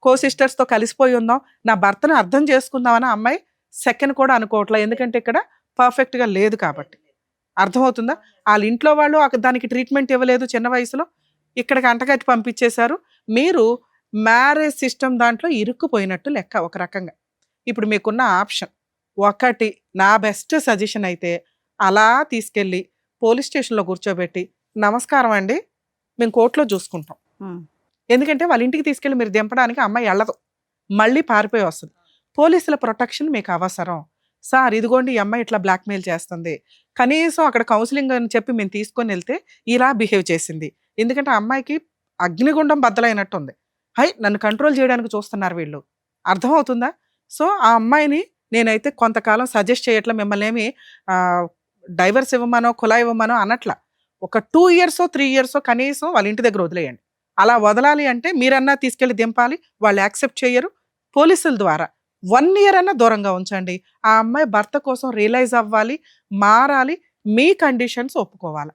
కో సిస్టర్స్ తో కలిసిపోయి ఉందాం, నా భర్తను అర్థం చేసుకుందాం అని అమ్మాయి సెకండ్ కూడా అనుకోవట్లే. ఎందుకంటే ఇక్కడ పర్ఫెక్ట్ గా లేదు కాబట్టి. అర్థమవుతుందా? వాళ్ళ ఇంట్లో వాళ్ళు దానికి ట్రీట్మెంట్ ఇవ్వలేదు చిన్న వయసులో, ఇక్కడికి అంటగట్టి పంపించేశారు. మీరు మ్యారేజ్ సిస్టమ్ దాంట్లో ఇరుక్కుపోయినట్టు లెక్క ఒక రకంగా. ఇప్పుడు మీకున్న ఆప్షన్ ఒకటి, నా బెస్ట్ సజెషన్ అయితే అలా తీసుకెళ్ళి పోలీస్ స్టేషన్లో కూర్చోబెట్టి, నమస్కారం అండి మేము కోర్టులో చూసుకుంటాం. ఎందుకంటే వాళ్ళ ఇంటికి తీసుకెళ్ళి మీరు దింపడానికి అమ్మాయి వెళ్ళదు, మళ్ళీ పారిపోయి వస్తుంది. పోలీసుల ప్రొటెక్షన్ మీకు అవసరం. సార్ ఇదిగోండి ఈ అమ్మాయి ఇట్లా బ్లాక్మెయిల్ చేస్తుంది, కనీసం అక్కడ కౌన్సిలింగ్ అని చెప్పి మేము తీసుకొని వెళ్తే ఇలా బిహేవ్ చేసింది. ఎందుకంటే ఆ అమ్మాయికి అగ్నిగుండం బద్దలైనట్టుంది. నన్ను కంట్రోల్ చేయడానికి చూస్తున్నారు వీళ్ళు. అర్థమవుతుందా? సో ఆ అమ్మాయిని నేనైతే కొంతకాలం సజెస్ట్ చేయట్లా. మిమ్మల్ని ఏమి డైవర్స్ ఇవ్వమనో కులా ఇవ్వమనో అనట్లా. ఒక 2 years 3 years కనీసం వాళ్ళ ఇంటి దగ్గర వదిలేయండి. అలా వదలాలి అంటే మీరన్నా తీసుకెళ్ళి దింపాలి, వాళ్ళు యాక్సెప్ట్ చేయరు. పోలీసుల ద్వారా 1 year అన్నా దూరంగా ఉంచండి. ఆ అమ్మాయి భర్త కోసం రియలైజ్ అవ్వాలి, మారాలి, మీ కండిషన్స్ ఒప్పుకోవాలి.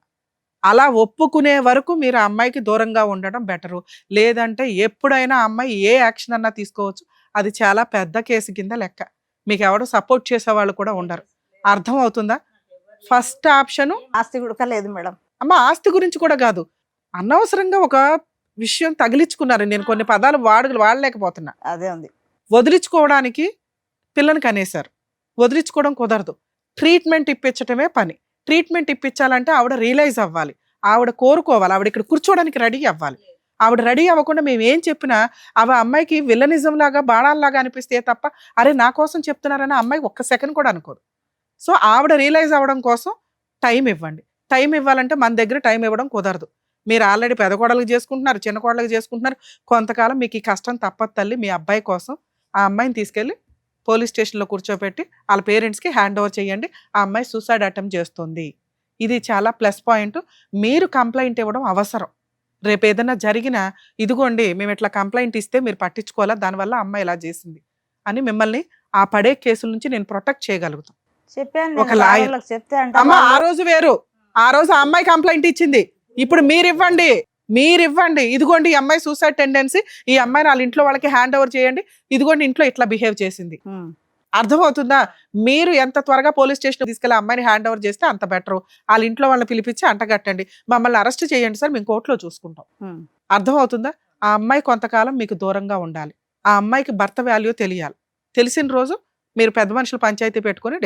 అలా ఒప్పుకునే వరకు మీరు ఆ అమ్మాయికి దూరంగా ఉండడం బెటరు. లేదంటే ఎప్పుడైనా అమ్మాయి ఏ యాక్షన్ అన్నా తీసుకోవచ్చు. అది చాలా పెద్ద కేసు కింద లెక్క. మీకు ఎవడో సపోర్ట్ చేసేవాళ్ళు కూడా ఉండరు. అర్థం అవుతుందా? ఫస్ట్ ఆప్షన్ ఆస్తి కూడా లేదు మేడం. అమ్మ ఆస్తి గురించి కూడా కాదు, అనవసరంగా ఒక విషయం తగిలించుకున్నారు. నేను కొన్ని పదాలు వాడలేకపోతున్నా. అదే ఉంది. వదిలించుకోవడానికి పిల్లని కనేశారు, వదిలించుకోవడం కుదరదు. ట్రీట్మెంట్ ఇప్పించటమే పని. ట్రీట్మెంట్ ఇప్పించాలంటే ఆవిడ రియలైజ్ అవ్వాలి, ఆవిడ కోరుకోవాలి, ఆవిడ ఇక్కడ కూర్చోవడానికి రెడీ అవ్వాలి. ఆవిడ రెడీ అవ్వకుండా మేము ఏం చెప్పినా అవి అమ్మాయికి విల్లనిజం లాగా బాణాల్లాగా అనిపిస్తే తప్ప అరే నా కోసం చెప్తున్నారని అమ్మాయి ఒక్క సెకండ్ కూడా అనుకోదు. సో ఆవిడ రియలైజ్ అవ్వడం కోసం టైం ఇవ్వండి. టైం ఇవ్వాలంటే మన దగ్గర టైం ఇవ్వడం కుదరదు. మీరు ఆల్రెడీ పెద్ద కోడలకు చేసుకుంటున్నారు, చిన్న కోడలకు చేసుకుంటున్నారు. కొంతకాలం మీకు ఈ కష్టం తప్పదు తల్లి. మీ అబ్బాయి కోసం ఆ అమ్మాయిని తీసుకెళ్ళి పోలీస్ స్టేషన్లో కూర్చోబెట్టి వాళ్ళ పేరెంట్స్కి హ్యాండ్ ఓవర్ చేయండి. ఆ అమ్మాయి సూసైడ్ అటెంప్ట్ చేస్తుంది. ఇది చాలా ప్లస్ పాయింట్. మీరు కంప్లైంట్ ఇవ్వడం అవసరం. రేపు ఏదైనా జరిగినా ఇదిగోండి మేము ఇట్లా కంప్లైంట్ ఇస్తే మీరు పట్టించుకోవాలా, దానివల్ల అమ్మాయి ఇలా చేసింది అని మిమ్మల్ని ఆ పడే కేసుల నుంచి నేను ప్రొటెక్ట్ చేయగలుగుతాను. చెప్పాను ఒక లాయర్ చెప్తే అమ్మ ఆ రోజు వేరు, ఆ రోజు ఆ అమ్మాయి కంప్లైంట్ ఇచ్చింది. ఇప్పుడు మీరు ఇవ్వండి ఇదిగోండి ఈ అమ్మాయి సూసైడ్ టెండెన్సీ, ఈ అమ్మాయిని వాళ్ళ ఇంట్లో వాళ్ళకి హ్యాండ్ ఓవర్ చేయండి, ఇదిగోండి ఇంట్లో ఇట్లా బిహేవ్ చేసింది. అర్థమవుతుందా? మీరు ఎంత త్వరగా పోలీస్ స్టేషన్ తీసుకెళ్ళి అమ్మాయిని హ్యాండ్ ఓవర్ చేస్తే అంత బెటర్. వాళ్ళ ఇంట్లో వాళ్ళని పిలిపించి అంటగట్టండి, మమ్మల్ని అరెస్ట్ చేయండి సార్, మేము కోర్టులో చూసుకుంటాం. అర్థమవుతుందా? ఆ అమ్మాయి కొంతకాలం మీకు దూరంగా ఉండాలి. ఆ అమ్మాయికి భర్త వాల్యూ తెలియాలి. తెలిసిన రోజు మీరు పెద్ద మనుషులు పంచాయతీ పెట్టుకుని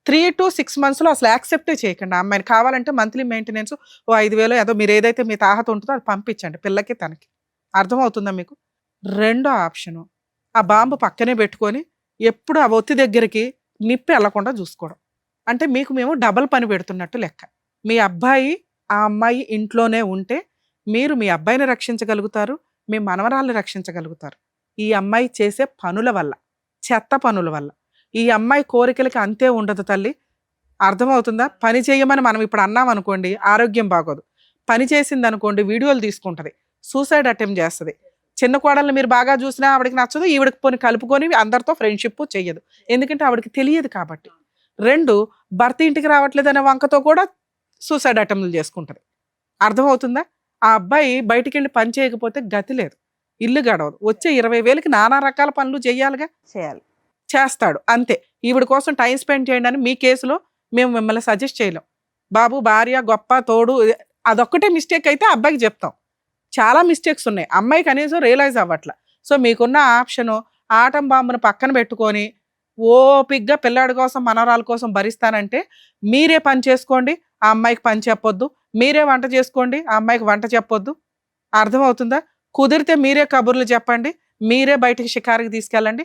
3 to 6 months అసలు యాక్సెప్టే చేయకండి. ఆ అమ్మాయిని కావాలంటే మంత్లీ మెయింటెనెన్స్ 5,000 ఏదో మీరు ఏదైతే మీ తాహత ఉంటుందో అది పంపించండి పిల్లకి తనకి. అర్థమవుతుందా మీకు? రెండో ఆప్షను ఆ బాంబు పక్కనే పెట్టుకొని ఎప్పుడు ఆ ఒత్తి దగ్గరికి నిప్పి వెళ్లకుండా చూసుకోవడం. అంటే మీకు మేము డబల్ పని పెడుతున్నట్టు లెక్క. మీ అబ్బాయి ఆ అమ్మాయి ఇంట్లోనే ఉంటే మీరు మీ అబ్బాయిని రక్షించగలుగుతారు, మీ మనవరాల్ని రక్షించగలుగుతారు. ఈ అమ్మాయి చేసే పనుల వల్ల, చెత్త పనుల వల్ల. ఈ అమ్మాయి కోరికలకి అంతే ఉండదు తల్లి. అర్థమవుతుందా? పని చేయమని మనం ఇప్పుడు అన్నాం అనుకోండి, ఆరోగ్యం బాగోదు. పని చేసింది అనుకోండి, వీడియోలు తీసుకుంటది, సూసైడ్ అటెంప్ట్ చేస్తుంది. చిన్న కోడల్ని మీరు బాగా చూసినా ఆవిడకి నచ్చదు, ఈవిడకి పోని కలుపుకొని అందరితో ఫ్రెండ్షిప్ చెయ్యదు, ఎందుకంటే ఆవిడకి తెలియదు కాబట్టి. 2 భర్త ఇంటికి రావట్లేదనే వంకతో కూడా సూసైడ్ అటెంప్ట్లు చేసుకుంటది. అర్థమవుతుందా? ఆ అబ్బాయి బయటికి వెళ్ళి పని చేయకపోతే గతి లేదు, ఇల్లు గడవదు. వచ్చే 20,000కి నానా రకాల పనులు చేయాలిగా, చేస్తాడు అంతే. ఈవిడ కోసం టైం స్పెండ్ చేయండి అని మీ కేసులో మేము మిమ్మల్ని సజెస్ట్ చేయలేం. బాబు భార్య గొప్ప తోడు అదొక్కటే మిస్టేక్ అయితే అబ్బాయికి చెప్తాం. చాలా మిస్టేక్స్ ఉన్నాయి, అమ్మాయి కనీసం రియలైజ్ అవ్వట్ల. సో మీకున్న ఆప్షను ఆటం బాంబును పక్కన పెట్టుకొని ఓపిగ్గా పిల్లాడి కోసం మనవరాల కోసం భరిస్తానంటే మీరే పని చేసుకోండి, ఆ అమ్మాయికి పని చెప్పొద్దు. మీరే వంట చేసుకోండి, ఆ అమ్మాయికి వంట చెప్పొద్దు. అర్థమవుతుందా? కుదిరితే మీరే కబుర్లు చెప్పండి, మీరే బయటికి షికారుకి తీసుకెళ్ళండి.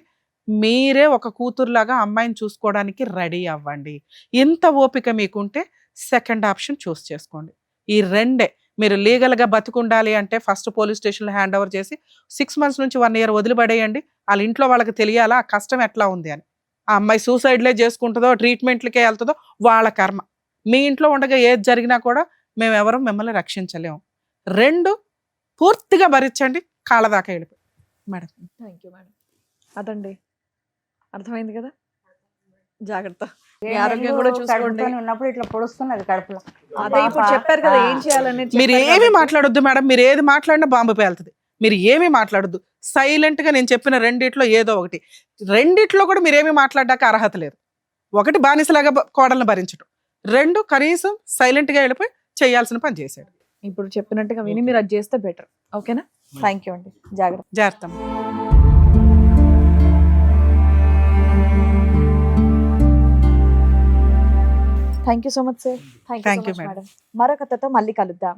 మీరే ఒక కూతురులాగా అమ్మాయిని చూసుకోవడానికి రెడీ అవ్వండి. ఇంత ఓపిక మీకుంటే సెకండ్ ఆప్షన్ చూస్ చేసుకోండి. ఈ రెండే. మీరు లీగల్గా బతికుండాలి అంటే ఫస్ట్ పోలీస్ స్టేషన్లో హ్యాండ్ ఓవర్ చేసి 6 months నుంచి 1 year వదిలిపడేయండి. వాళ్ళ ఇంట్లో వాళ్ళకి తెలియాలా ఆ కష్టం ఎట్లా ఉంది అని. ఆ అమ్మాయి సూసైడ్లే చేసుకుంటుందో ట్రీట్మెంట్లకే వెళ్తుందో వాళ్ళ కర్మ. మీ ఇంట్లో ఉండగా ఏది జరిగినా కూడా మేమెవరం మిమ్మల్ని రక్షించలేము. 2 పూర్తిగా భరించండి, కాళ్ళ దాకా వెళ్ళిపోయి మేడం. Thank you madam. అదండి, అర్థమైంది కదా. జాగ్రత్త, మీ ఆరోగ్యం కూడా చూసుకోండి. కడుపుతోని ఉన్నప్పుడు ఇట్లా పొడుస్తున్నది కడుపులో. అదే ఇప్పుడు చెప్పారు కదా ఏం చేయాలని. మీరు ఏమి మాట్లాడొద్దు మేడం, మీరు ఏది మాట్లాడినా బాంబు పేలుతుంది. మీరు ఏమీ మాట్లాడొద్దు, సైలెంట్ గా నేను చెప్పిన రెండిట్లో ఏదో ఒకటి. రెండిట్లో కూడా మీరేమీ మాట్లాడడానికి అర్హత లేదు. ఒకటి బానిసలాగా కోడలను భరించడం, 2 కనీసం సైలెంట్ గా వెళ్ళిపోయి చేయాల్సిన పని చేశాడు. ఇప్పుడు చెప్పినట్టుగా విని మీరు అది చేస్తే బెటర్. ఓకేనా? థ్యాంక్ యూ అండి. జాగ్రత్త. జాగ్రత్త. Thank you so much sir. Thank you Thank so you, much madam. Madam. మరో కథతో మళ్ళీ కలుద్దాం.